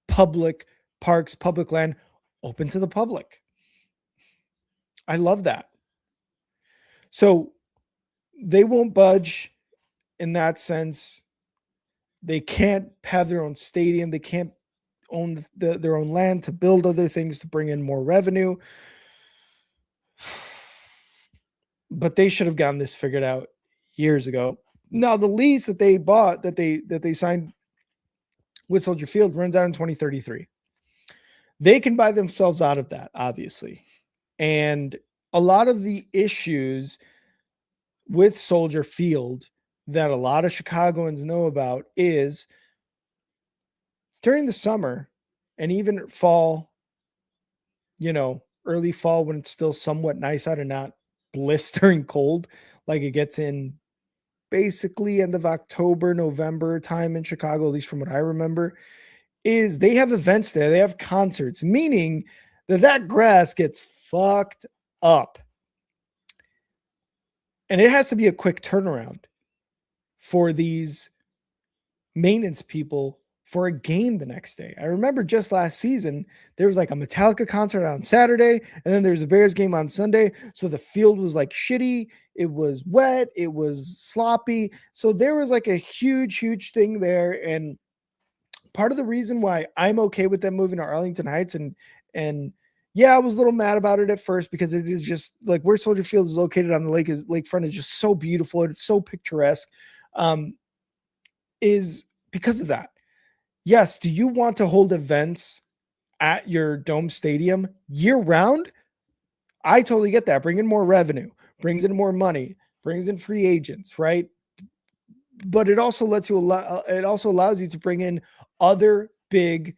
public parks, public land open to the public. I love that. So they won't budge in that sense. They can't have their own stadium. They can't own their own land to build other things to bring in more revenue. But they should have gotten this figured out years ago. Now, the lease that they bought, that they signed with Soldier Field, runs out in 2033. They can buy themselves out of that, obviously. And a lot of the issues with Soldier Field that a lot of Chicagoans know about is during the summer and even fall, early fall when it's still somewhat nice out and not blistering cold like it gets in basically end of October, November time in Chicago, at least from what I remember, is they have events there. They have concerts, meaning that grass gets fucked up. And it has to be a quick turnaround for these maintenance people for a game the next day. I remember just last season, there was like a Metallica concert on Saturday, and then there's a Bears game on Sunday. So the field was like shitty. It was wet. It was sloppy. So there was like a huge, huge thing there. And part of the reason why I'm okay with them moving to Arlington Heights and yeah, I was a little mad about it at first because it is just like where Soldier Field is located on the lakefront is just so beautiful. It's so picturesque. Is because of that. Yes, do you want to hold events at your dome stadium year round? I totally get that. Bring in more revenue, brings in more money, brings in free agents, right? But it also allows you to bring in other big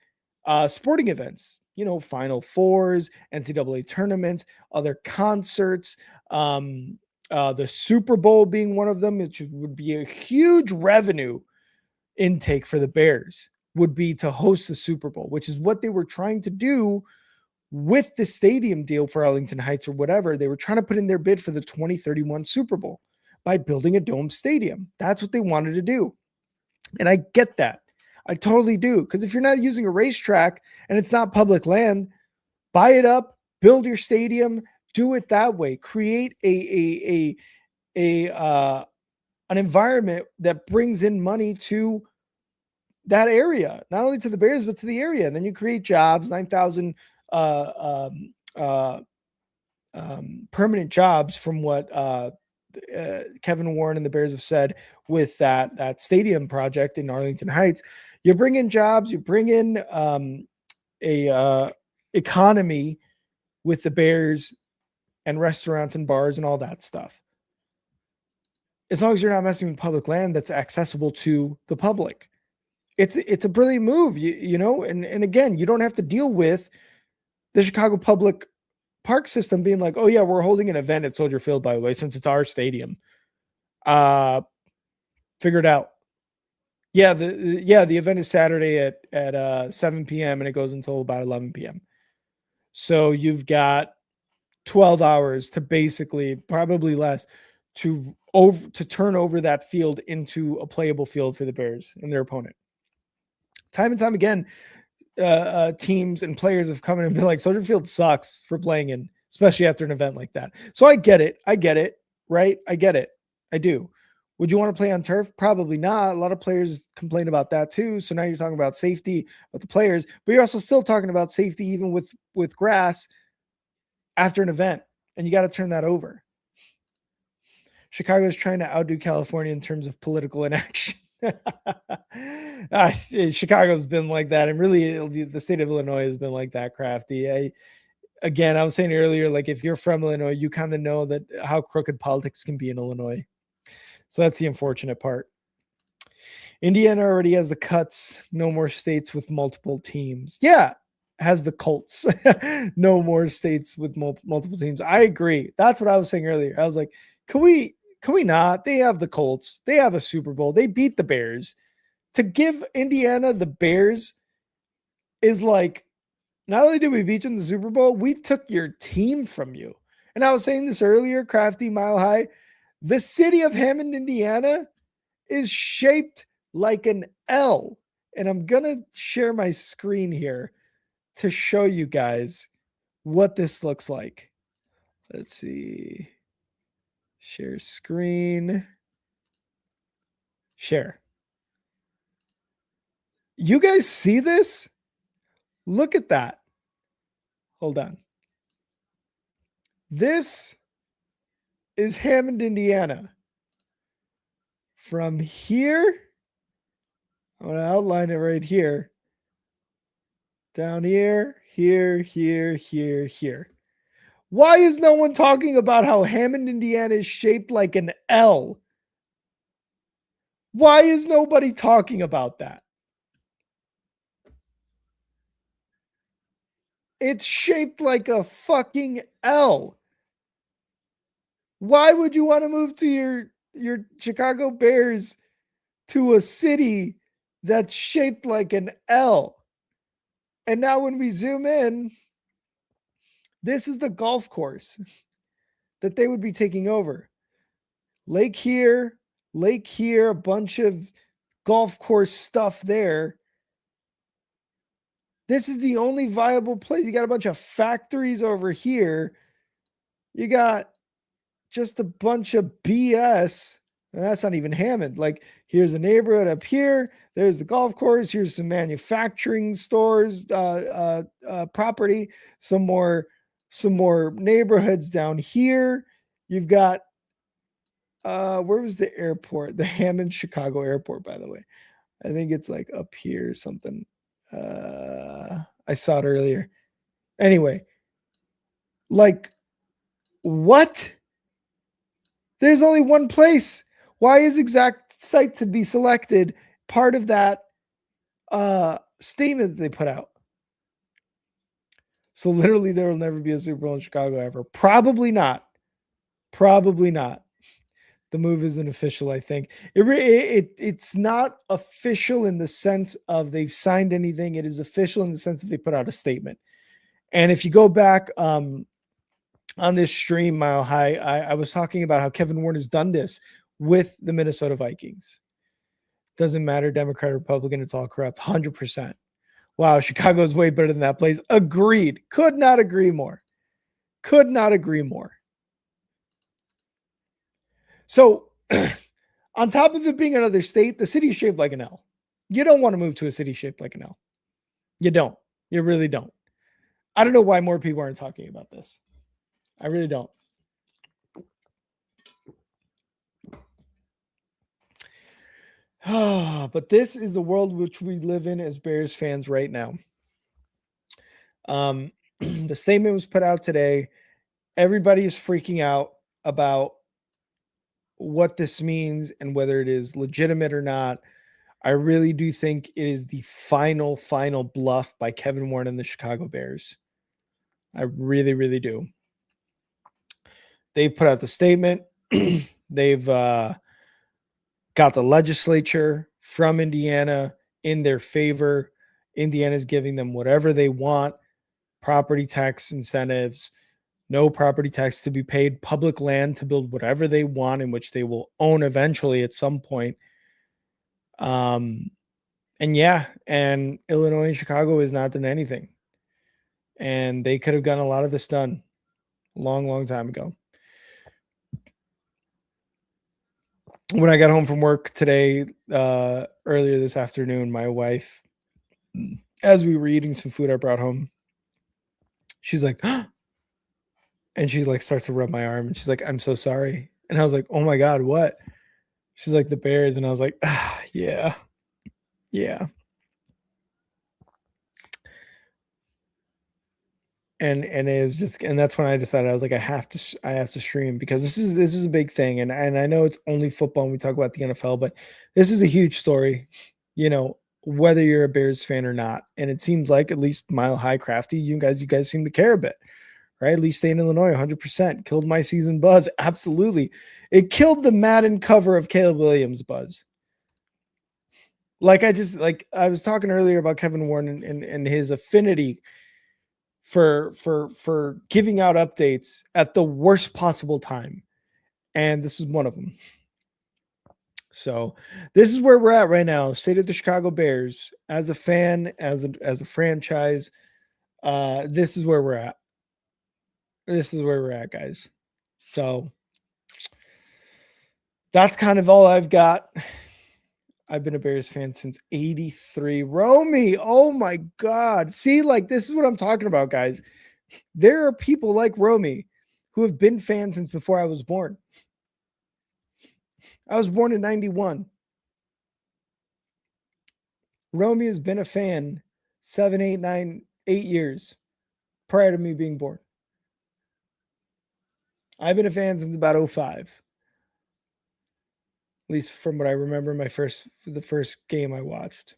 sporting events, Final Fours, NCAA tournaments, other concerts, the Super Bowl being one of them, which would be a huge revenue intake for the Bears, would be to host the Super Bowl, which is what they were trying to do with the stadium deal for Arlington Heights or whatever. They were trying to put in their bid for the 2031 Super Bowl by building a dome stadium. That's what they wanted to do. And I get that. I totally do. Because if you're not using a racetrack and it's not public land, buy it up, build your stadium, do it that way. Create an environment that brings in money to that area, not only to the Bears, but to the area. And then you create jobs, 9,000 permanent jobs from what Kevin Warren and the Bears have said with that stadium project in Arlington Heights. You bring in jobs, you bring in a economy with the Bears and restaurants and bars and all that stuff. As long as you're not messing with public land that's accessible to the public. It's a brilliant move, and again, you don't have to deal with the Chicago public park system being like, oh yeah, we're holding an event at Soldier Field, by the way, since it's our stadium. Figure it out. Yeah, the event is Saturday at 7 p.m. and it goes until about 11 p.m. So you've got 12 hours to basically, probably less, to turn over that field into a playable field for the Bears and their opponent. Time and time again, teams and players have come in and been like, Soldier Field sucks for playing in, especially after an event like that. So I get it, right? I get it. I do. Would you want to play on turf? Probably not. A lot of players complain about that too. So now you're talking about safety of the players, but you're also still talking about safety even with grass after an event, and you got to turn that over. Chicago is trying to outdo California in terms of political inaction. Chicago's been like that, and really the state of Illinois has been like that, Crafty. I was saying earlier, like if you're from Illinois, you kind of know that how crooked politics can be in Illinois. So that's the unfortunate part. Indiana already has the cuts. No more states with multiple teams. Yeah, has the Colts. No more states with multiple teams. I agree. That's what I was saying earlier. I was like, can we not? They have the Colts. They have a Super Bowl. They beat the Bears. To give Indiana the Bears is like, not only did we beat you in the Super Bowl, we took your team from you. And I was saying this earlier, Crafty, Mile High. The city of Hammond, Indiana is shaped like an L. And I'm going to share my screen here to show you guys what this looks like. Let's see. Share screen. Share. You guys see this? Look at that. Hold on. This is Hammond, Indiana. From here, I'm going to outline it right here. Down here, here. Why is no one talking about how Hammond, Indiana is shaped like an L? Why is nobody talking about that? It's shaped like a fucking L. Why would you want to move to your Chicago Bears to a city that's shaped like an L? And now when we zoom in, this is the golf course that they would be taking over. lake here, a bunch of golf course stuff there. This is the only viable place. You got a bunch of factories over here. You got just a bunch of BS. And that's not even Hammond. Like, here's a neighborhood up here. There's the golf course. Here's some manufacturing stores, property. Some more neighborhoods down here. You've got where was the airport? The Hammond Chicago airport, by the way. I think it's like up here or something. I saw it earlier. Anyway, like, what? There's only one place. Why is exact site to be selected part of that statement that they put out? So literally there will never be a Super Bowl in Chicago ever. Probably not. The move isn't official, I think. It's not official in the sense of they've signed anything. It is official in the sense that they put out a statement. And if you go back on this stream, Mile High, I was talking about how Kevin Warren has done this with the Minnesota Vikings. Doesn't matter, Democrat, Republican, it's all corrupt, 100%. Wow, Chicago's way better than that place. Agreed. Could not agree more. So, on top of it being another state, the city is shaped like an L. You don't want to move to a city shaped like an L. You don't. You really don't. I don't know why more people aren't talking about this. I really don't. But this is the world which we live in as Bears fans right now. The statement was put out today. Everybody is freaking out about what this means and whether it is legitimate or not. I really do think it is the final bluff by Kevin Warren and the Chicago Bears. I really, really do. They've put out the statement. They've got the legislature from Indiana in their favor. Indiana's giving them whatever they want. Property tax incentives, no property tax to be paid, public land to build whatever they want, in which they will own eventually at some point. And Illinois and Chicago has not done anything. And they could have gotten a lot of this done a long time ago. When I got home from work today, earlier this afternoon, my wife, as we were eating some food I brought home, she's like, and she like starts to rub my arm and she's like, I'm so sorry. And I was like, oh my God, what? She's like, the Bears. And I was like, yeah. And it was just, and that's when I decided, I was like, I have to stream, because this is a big thing. And I know it's only football and we talk about the NFL, but this is a huge story, whether you're a Bears fan or not. And it seems like, at least Mile High, Crafty, you guys seem to care a bit, right? At least stay in Illinois, 100%. Killed my season buzz. Absolutely. It killed the Madden cover of Caleb Williams buzz. I was talking earlier about Kevin Warren and his affinity for giving out updates at the worst possible time. And this is one of them. So this is where we're at right now. State of the Chicago Bears. As a fan, as a franchise, this is where we're at. This is where we're at, guys. So that's kind of all I've got. I've been a Bears fan since 83. Romy, oh my God. See, this is what I'm talking about, guys. There are people like Romy who have been fans since before I was born. I was born in 91. Romy has been a fan 7, 8, 9, 8 years prior to me being born. I've been a fan since about 05. At least from what I remember, the first game I watched.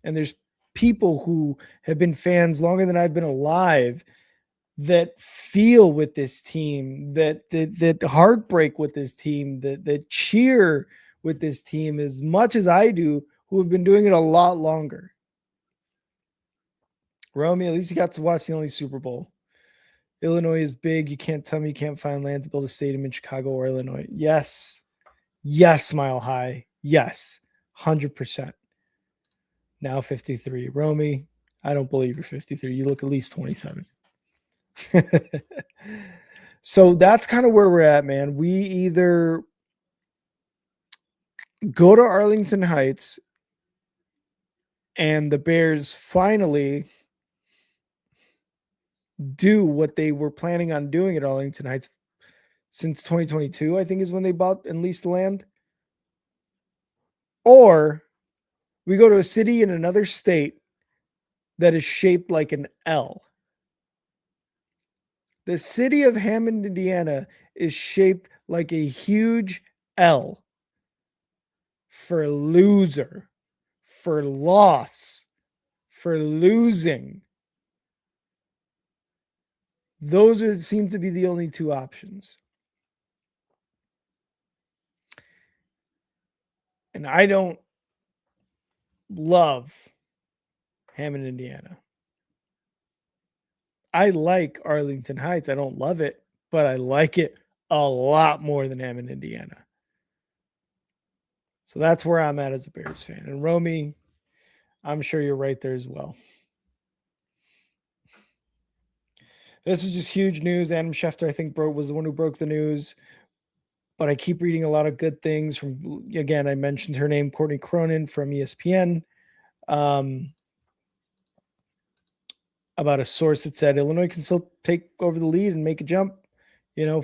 And there's people who have been fans longer than I've been alive that feel with this team, that heartbreak with this team, that cheer with this team as much as I do, who have been doing it a lot longer. Romy, at least you got to watch the only Super Bowl. Illinois is big. You can't tell me you can't find land to build a stadium in Chicago or Illinois. Yes. Yes, Mile High. Yes. 100%. Now 53. Romy, I don't believe you're 53. You look at least 27. So that's kind of where we're at, man. We either go to Arlington Heights and the Bears finally do what they were planning on doing at Arlington Heights since 2022, I think is when they bought and leased the land. Or we go to a city in another state that is shaped like an L. The city of Hammond, Indiana is shaped like a huge L for loser, for loss, for losing. Those seem to be the only two options. And I don't love Hammond, Indiana. I like Arlington Heights. I don't love it, but I like it a lot more than Hammond, Indiana. So that's where I'm at as a Bears fan. And Romy, I'm sure you're right there as well. This is just huge news. Adam Schefter, I think, was the one who broke the news. But I keep reading a lot of good things from, again, I mentioned her name, Courtney Cronin from ESPN. About a source that said Illinois can still take over the lead and make a jump,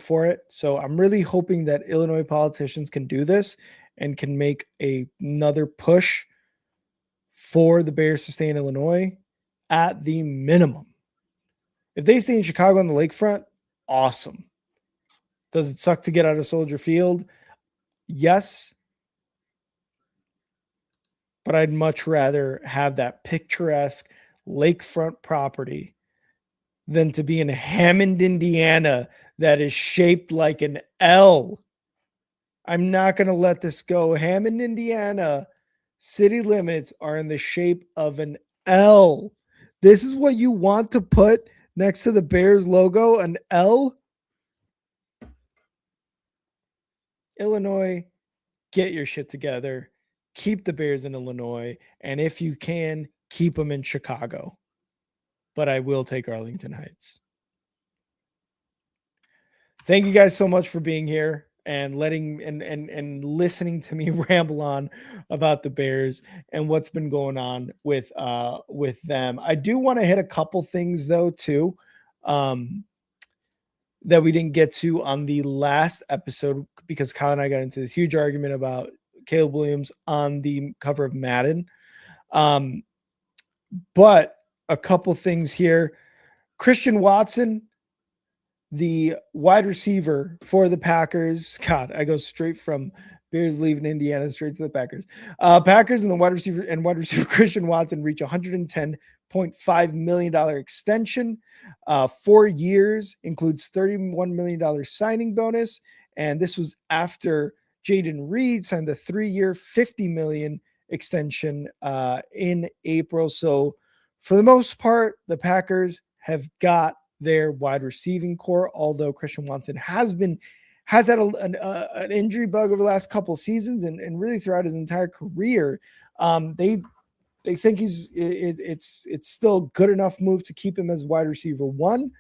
for it. So I'm really hoping that Illinois politicians can do this and can make another push for the Bears to stay in Illinois at the minimum. If they stay in Chicago on the lakefront, awesome. Does it suck to get out of Soldier Field? Yes. But I'd much rather have that picturesque lakefront property than to be in Hammond, Indiana, that is shaped like an L. I'm not going to let this go. Hammond, Indiana, city limits are in the shape of an L. This is what you want to put next to the Bears logo, an L? Illinois, get your shit together. Keep the Bears in Illinois. And if you can, keep them in Chicago. But I will take Arlington Heights. Thank you guys so much for being here and letting and listening to me ramble on about the Bears and what's been going on with them. I do want to hit a couple things though too, that we didn't get to on the last episode because Kyle and I got into this huge argument about Caleb Williams on the cover of Madden. But a couple things here. Christian Watson, the wide receiver for the Packers. God, I go straight from Bears leaving Indiana straight to the Packers. Packers and the wide receiver Christian Watson reach $110.5 million extension. 4 years, includes $31 million signing bonus. And this was after Jaden Reed signed the 3-year, $50 million extension in April. So for the most part, the Packers have got their wide receiving core, although Christian Watson has had an injury bug over the last couple of seasons and really throughout his entire career. They think it's still good enough move to keep him as wide receiver 1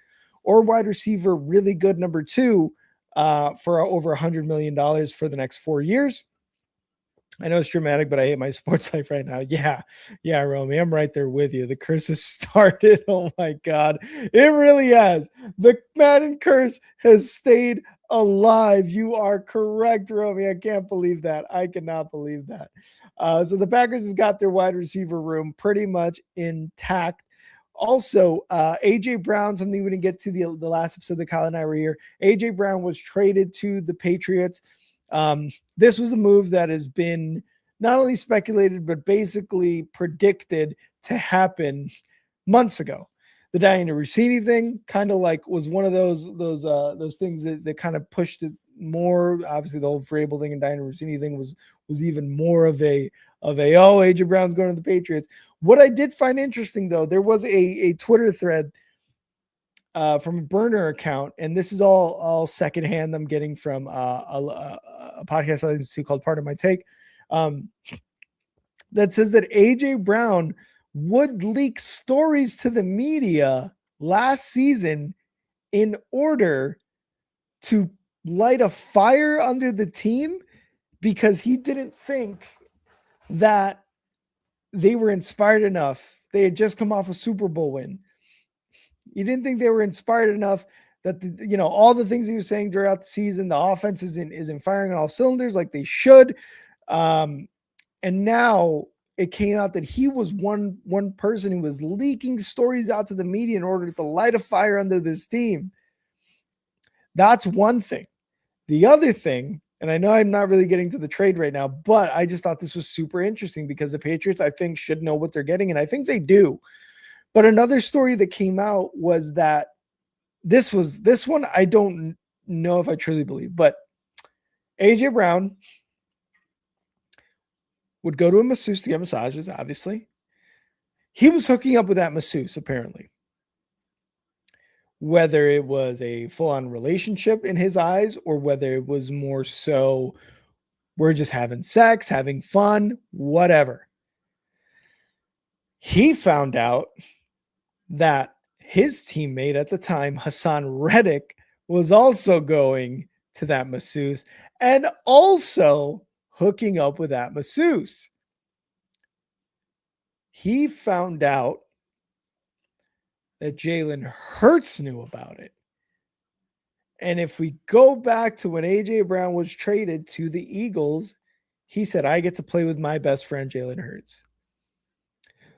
or wide receiver really good number 2 for over $100 million for the next 4 years. I know it's dramatic, but I hate my sports life right now. Yeah, Romy, I'm right there with you. The curse has started. Oh my God. It really has. The Madden curse has stayed alive. You are correct, Romy. I can't believe that. I cannot believe that. So the Packers have got their wide receiver room pretty much intact. Also, A.J. Brown, something we didn't get to the last episode that Kyle and I were here. A.J. Brown was traded to the Patriots. This was a move that has been not only speculated, but basically predicted to happen months ago. The Diana Rossini thing kind of like was one of those things that kind of pushed it more. Obviously, the whole Vrabel thing and Diana Rossini thing was even more of a A.J. Brown's going to the Patriots. What I did find interesting though, there was a Twitter thread from a burner account, and this is all secondhand. I'm getting from a podcast I listen to called Part of My Take, that says that AJ Brown would leak stories to the media last season in order to light a fire under the team because he didn't think that they were inspired enough. They had just come off a Super Bowl win. You didn't think they were inspired enough that all the things he was saying throughout the season, the offense isn't firing on all cylinders like they should. And now it came out that he was one person who was leaking stories out to the media in order to light a fire under this team. That's one thing. The other thing, and I know I'm not really getting to the trade right now, but I just thought this was super interesting because the Patriots, I think, should know what they're getting, and I think they do. But another story that came out was that this one I don't know if I truly believe, but AJ Brown would go to a masseuse to get massages, obviously. He was hooking up with that masseuse, apparently. Whether it was a full-on relationship in his eyes or whether it was more so we're just having sex, having fun, whatever. He found out that his teammate at the time, Hassan Reddick, was also going to that masseuse and also hooking up with that masseuse. He found out that Jalen Hurts knew about it. And if we go back to when AJ Brown was traded to the Eagles, he said, I get to play with my best friend, Jalen Hurts.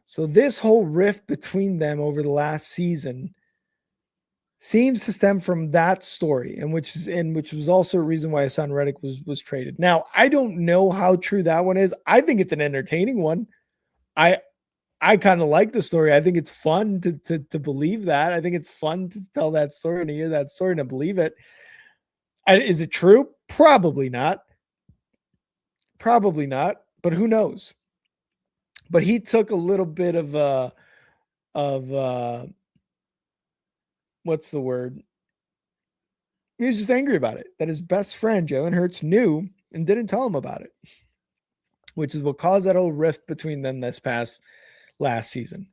So this whole rift between them over the last season seems to stem from that story, and which was also a reason why Hassan Reddick was traded. Now, I don't know how true that one is. I think it's an entertaining one. I kind of like the story. I think it's fun to believe that. I think it's fun to tell that story and to hear that story and to believe it. Is it true? Probably not. Probably not, but who knows? But he took a little bit of what's the word? He was just angry about it, that his best friend, Jalen Hurts, knew and didn't tell him about it, which is what caused that whole rift between them last season.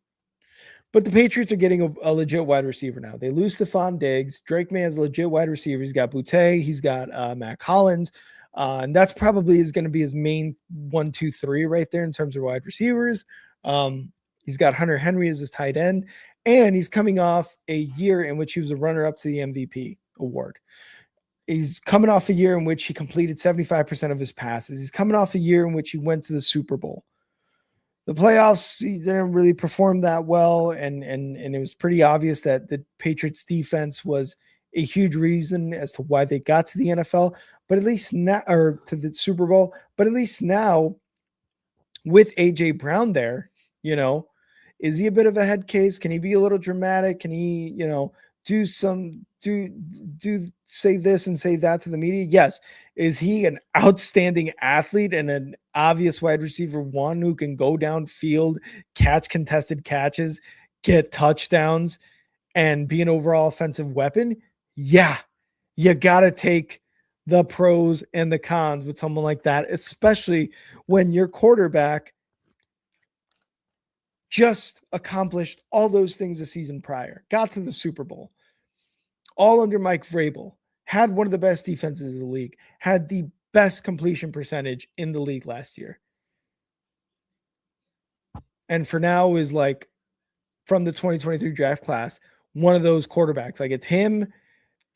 But the Patriots are getting a legit wide receiver now. They lose Stephon Diggs. Drake May has a legit wide receiver. He's got Boutte. He's got Matt Collins. And that's probably is going to be his main 1, 2, 3 right there in terms of wide receivers. He's got Hunter Henry as his tight end. And he's coming off a year in which he was a runner-up to the MVP award. He's coming off a year in which he completed 75% of his passes. He's coming off a year in which he went to the Super Bowl. The playoffs, he didn't really perform that well, and it was pretty obvious that the Patriots defense was a huge reason as to why they got to the NFL, but at least now, or to the Super Bowl, but at least now with AJ Brown there, is he a bit of a head case? Can he be a little dramatic? Can he, do say this and say that to the media? Yes. Is he an outstanding athlete and an obvious wide receiver one who can go downfield, catch contested catches, get touchdowns, and be an overall offensive weapon? Yeah. You got to take the pros and the cons with someone like that, especially when your quarterback just accomplished all those things the season prior, got to the Super Bowl, all under Mike Vrabel, had one of the best defenses in the league, had the best completion percentage in the league last year. And for now is like from the 2023 draft class, one of those quarterbacks. Like it's him,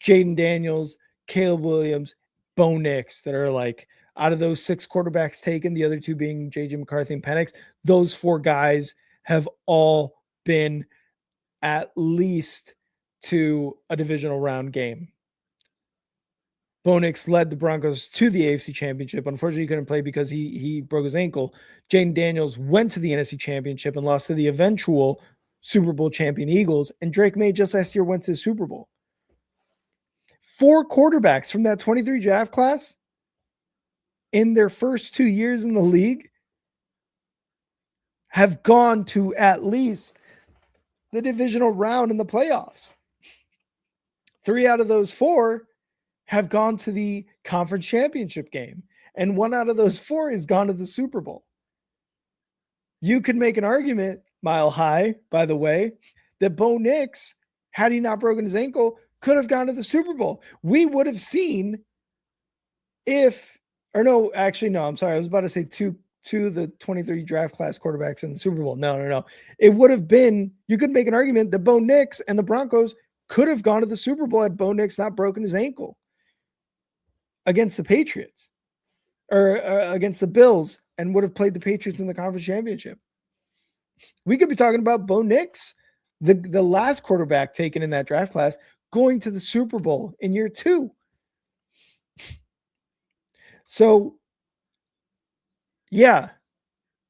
Jaden Daniels, Caleb Williams, Bo Nix that are like out of those 6 quarterbacks taken, the other 2 being JJ McCarthy and Penix. Those 4 guys have all been at least to a divisional round game. Bo Nix led the Broncos to the AFC Championship. Unfortunately, he couldn't play because he broke his ankle. Jaden Daniels went to the NFC Championship and lost to the eventual Super Bowl champion Eagles. And Drake May just last year went to the Super Bowl. 4 quarterbacks from that 23 draft class in their first 2 years in the league have gone to at least the divisional round in the playoffs. 3 out of those 4 have gone to the conference championship game, and 1 out of those 4 has gone to the Super Bowl. You could make an argument, Mile High, by the way, that Bo Nix, had he not broken his ankle, could have gone to the Super Bowl. We would have seen I'm sorry. I was about to say two of the 23 draft class quarterbacks in the Super Bowl. No. It would have been, you could make an argument that Bo Nix and the Broncos could have gone to the Super Bowl had Bo Nix not broken his ankle against the Patriots or against the Bills and would have played the Patriots in the conference championship. We could be talking about Bo Nix, the last quarterback taken in that draft class, going to the Super Bowl in year 2. So, yeah,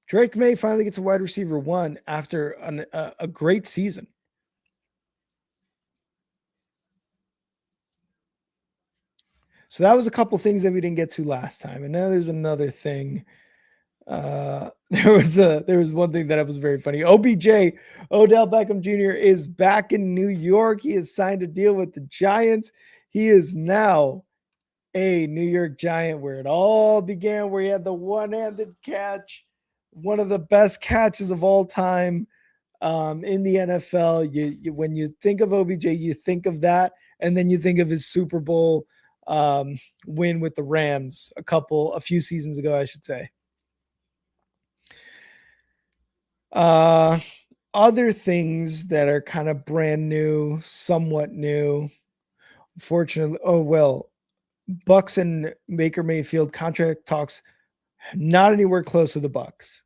Drake May finally gets a wide receiver 1 after a great season. So that was a couple things that we didn't get to last time. And now there's another thing. There was one thing that was very funny. OBJ, Odell Beckham Jr. is back in New York. He has signed a deal with the Giants. He is now a New York Giant, where it all began, where he had the one-handed catch, one of the best catches of all time in the NFL. You when you think of OBJ, you think of that, and then you think of his Super Bowl win with the Rams a few seasons ago, I should say. Other things that are kind of brand new, somewhat new, unfortunately. Bucks and Baker Mayfield contract talks not anywhere close with the Bucks.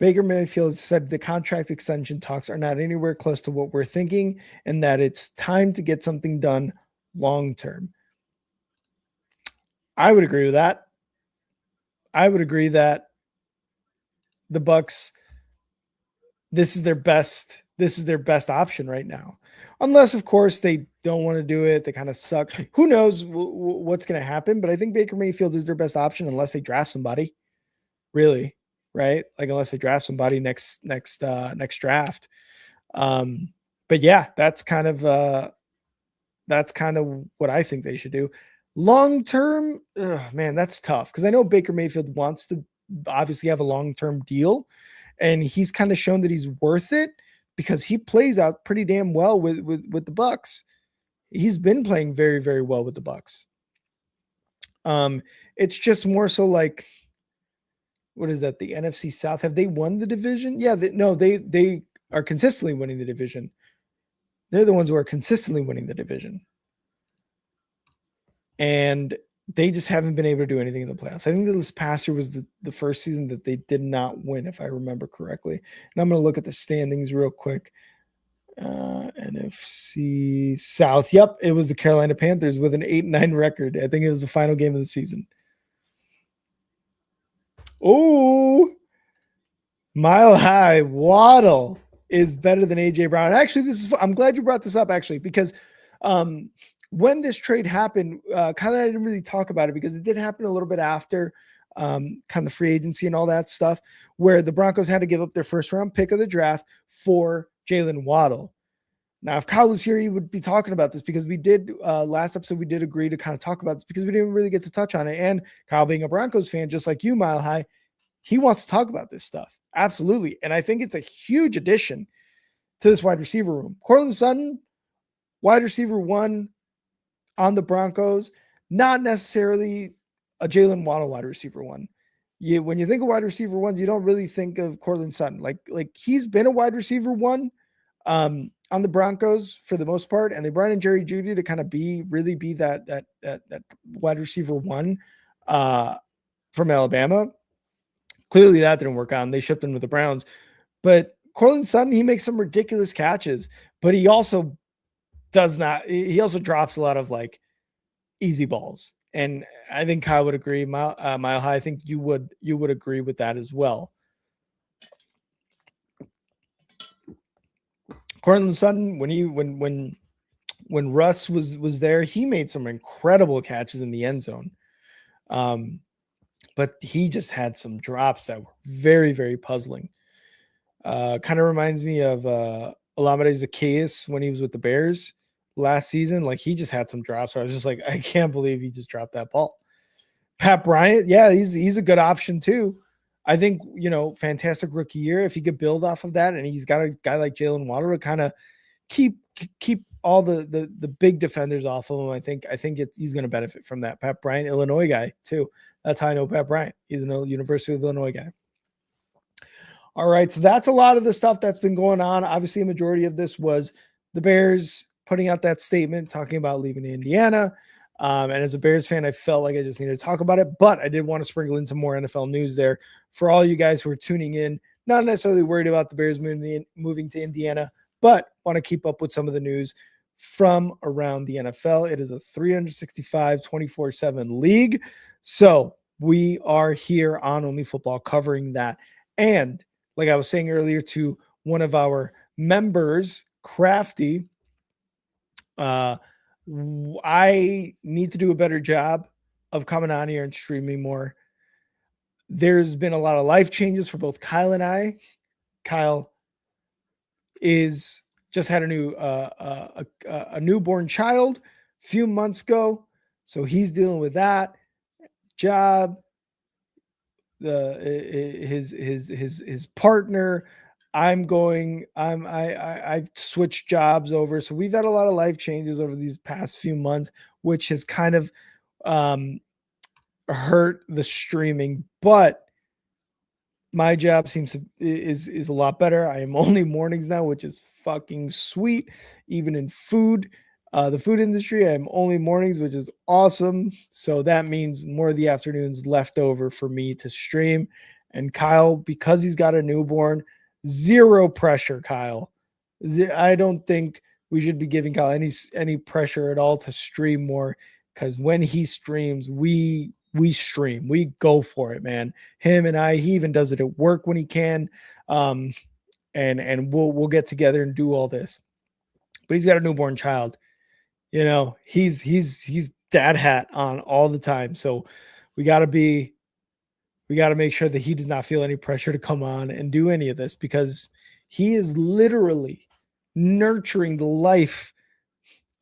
Baker Mayfield said the contract extension talks are not anywhere close to what we're thinking, and that it's time to get something done long term. I would agree with that. I would agree that the Bucks, this is their best option right now. Unless, of course, they don't want to do it. They kind of suck. Who knows what's going to happen? But I think Baker Mayfield is their best option unless they draft somebody. Really, right? Like unless they draft somebody next draft. But yeah, that's kind of what I think they should do. Long term, man, that's tough because I know Baker Mayfield wants to obviously have a long-term deal, and he's kind of shown that he's worth it because he plays out pretty damn well with the Bucks. He's been playing very, very well with the Bucks. It's just more so like, what is that? The NFC South. Have they won the division? Yeah, they are consistently winning the division. They're the ones who are consistently winning the division. And they just haven't been able to do anything in the playoffs. I think this past year was the first season that they did not win, if I remember correctly. And I'm going to look at the standings real quick. NFC South. Yep, it was the Carolina Panthers with an 8-9 record. I think it was the final game of the season. Oh, Mile High. Waddle is better than AJ Brown. Actually, I'm glad you brought this up, actually, because when this trade happened, kind of I didn't really talk about it because it did happen a little bit after kind of the free agency and all that stuff, where the Broncos had to give up their first round pick of the draft for Jalen Waddle. Now, if Kyle was here, he would be talking about this because we did last episode, we did agree to kind of talk about this because we didn't really get to touch on it. And Kyle, being a Broncos fan, just like you, Mile High, he wants to talk about this stuff. Absolutely. And I think it's a huge addition to this wide receiver room. Courtland Sutton, wide receiver 1 on the Broncos, not necessarily a Jalen Waddle wide receiver 1. When you think of wide receiver 1s, you don't really think of Courtland Sutton. Like he's been a wide receiver 1 on the Broncos for the most part, and they brought in Jerry Jeudy to kind of really be that wide receiver 1 from Alabama. Clearly that didn't work out. They shipped him to the Browns. But Courtland Sutton, he makes some ridiculous catches, but he also drops a lot of like easy balls. And I think Kyle would agree. Mile High, I think you would agree with that as well. Courtland Sutton, when Russ was there, he made some incredible catches in the end zone. But he just had some drops that were very, very puzzling. Kind of reminds me of Olamide Zaccheaus when he was with the Bears. last season, like he just had some drops where I was just like, I can't believe he just dropped that ball. Pat Bryant, yeah, he's a good option too. I think, fantastic rookie year. If he could build off of that, and he's got a guy like Jalen Waddle to kind of keep all the big defenders off of him. I think he's going to benefit from that. Pat Bryant, Illinois guy too. That's how I know Pat Bryant. He's a University of Illinois guy. All right, so that's a lot of the stuff that's been going on. Obviously, a majority of this was the Bears putting out that statement talking about leaving Indiana. And as a Bears fan, I felt like I just needed to talk about it, but I did want to sprinkle in some more NFL news there for all you guys who are tuning in, not necessarily worried about the Bears moving to Indiana, but want to keep up with some of the news from around the NFL. It is a 365, 24/7 league. So we are here on Only Football covering that. And like I was saying earlier to one of our members, Crafty, I need to do a better job of coming on here and streaming more. There's been a lot of life changes for both Kyle and I. Kyle just had a newborn child a few months ago, so he's dealing with that job. His partner. I've switched jobs over. So we've had a lot of life changes over these past few months, which has kind of hurt the streaming, but my job is a lot better. I am only mornings now, which is fucking sweet. Even in the food industry, I am only mornings, which is awesome. So that means more of the afternoons left over for me to stream. And Kyle, because he's got a newborn, zero pressure, Kyle. I don't think we should be giving Kyle any pressure at all to stream more, because when he streams, we stream. We go for it, man. Him and I, he even does it at work when he can. And we'll get together and do all this. But he's got a newborn child. He's dad hat on all the time. So we got to make sure that he does not feel any pressure to come on and do any of this, because he is literally nurturing the life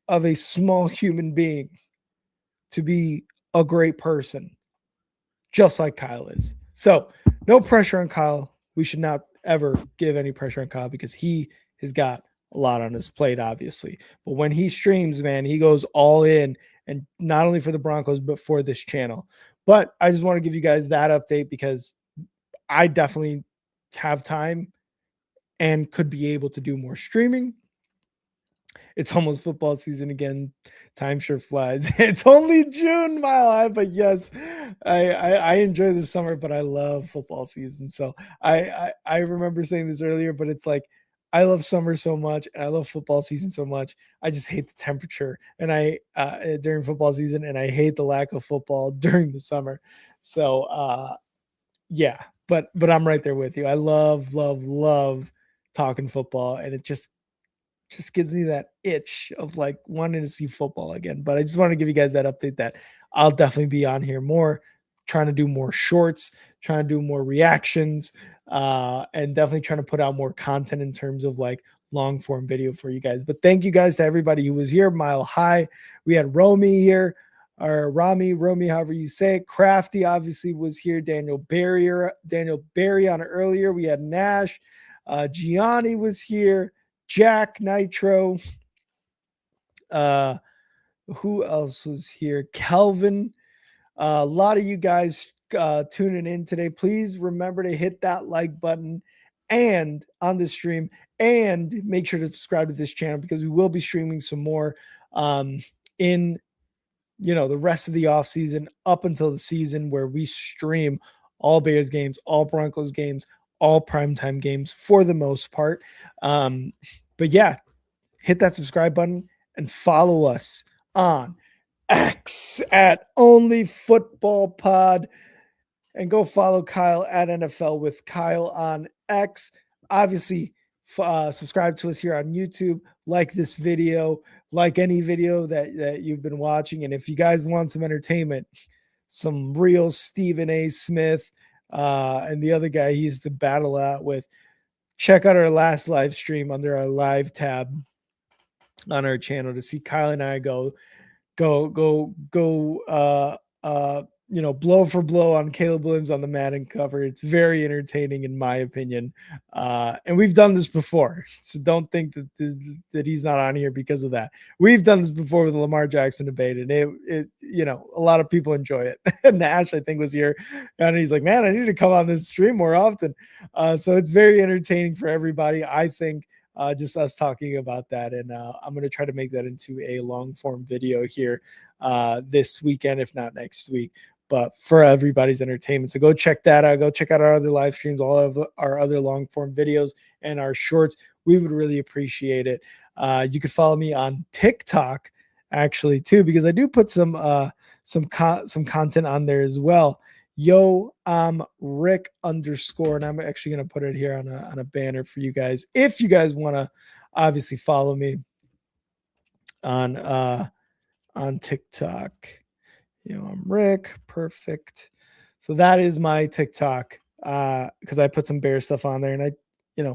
of a small human being to be a great person, just like Kyle is. So no pressure on Kyle. We should not ever give any pressure on Kyle, because he has got a lot on his plate, obviously. But when he streams, man, he goes all in, and not only for the Broncos, but for this channel. But I just want to give you guys that update, because I definitely have time and could be able to do more streaming. It's almost football season again. Time sure flies. It's only June, Mile High, but yes, I enjoy the summer, but I love football season. So I remember saying this earlier, but it's like, I love summer so much, and I love football season so much. I just hate the temperature, and during football season, and I hate the lack of football during the summer. So yeah, but I'm right there with you. I love talking football, and it just gives me that itch of like wanting to see football again. But I just want to give you guys that update that I'll definitely be on here more, trying to do more shorts, trying to do more reactions, and definitely trying to put out more content in terms of like long form video for you guys. But thank you guys to everybody who was here. Mile High, we had Romy here, or Romy, however you say it. Crafty obviously was here. Daniel Barry on it earlier. We had Nash, Gianni was here. Jack Nitro. Who else was here? Kelvin. A lot of you guys tuning in today. Please remember to hit that like button and on the stream, and make sure to subscribe to this channel, because we will be streaming some more in the rest of the off season up until the season, where we stream all Bears games, all Broncos games, all primetime games for the most part. But yeah, hit that subscribe button and follow us on X at Only Football Pod, and go follow Kyle at NFL with Kyle on X. Obviously, subscribe to us here on YouTube, like this video, like any video that you've been watching. And if you guys want some entertainment, some real Stephen A. Smith and the other guy he used to battle out with, check out our last live stream under our live tab. on our channel to see Kyle and I go blow for blow on Caleb Williams on the Madden cover. It's very entertaining in my opinion. And we've done this before. So don't think that he's not on here because of that. We've done this before with the Lamar Jackson debate, and it a lot of people enjoy it. Nash, I think, was here, and he's like, man, I need to come on this stream more often. So it's very entertaining for everybody, I think. Just us talking about that. And I'm going to try to make that into a long form video here this weekend, if not next week, but for everybody's entertainment. So go check that out. Go check out our other live streams, all of our other long form videos and our shorts. We would really appreciate it. You could follow me on TikTok actually too, because I do put some content on there as well. Yo, Rick _, and I'm actually going to put it here on a banner for you guys. If you guys want to obviously follow me on TikTok, I'm Rick. Perfect. So that is my TikTok, because I put some bear stuff on there, and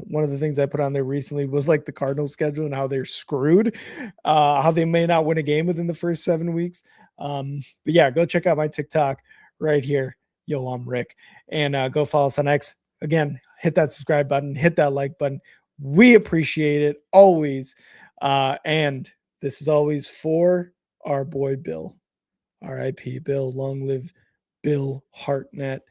one of the things I put on there recently was like the Cardinals schedule and how they're screwed, how they may not win a game within the first 7 weeks. But yeah, go check out my TikTok right here. Yo, I'm Rick. And go follow us on X. Again, hit that subscribe button, hit that like button. We appreciate it always. And this is always for our boy Bill. R.I.P. Bill. Long live Bill Hartnett,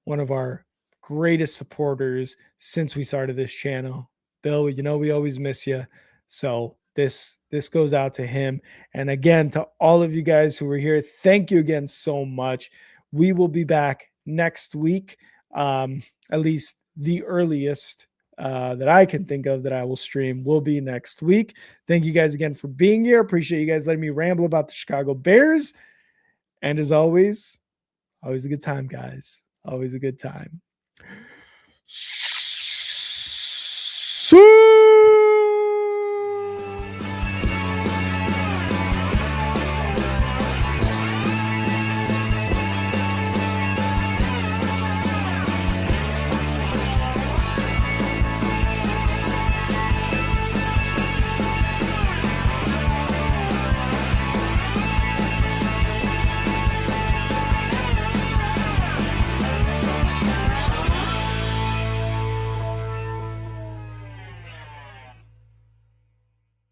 one of our greatest supporters since we started this channel. Bill, we always miss you. So this goes out to him. And again, to all of you guys who were here, thank you again so much. We will be back next week, at least the earliest that I can think of that I will stream will be next week. Thank you guys again for being here. Appreciate you guys letting me ramble about the Chicago Bears. And as always a good time, guys. Always a good time.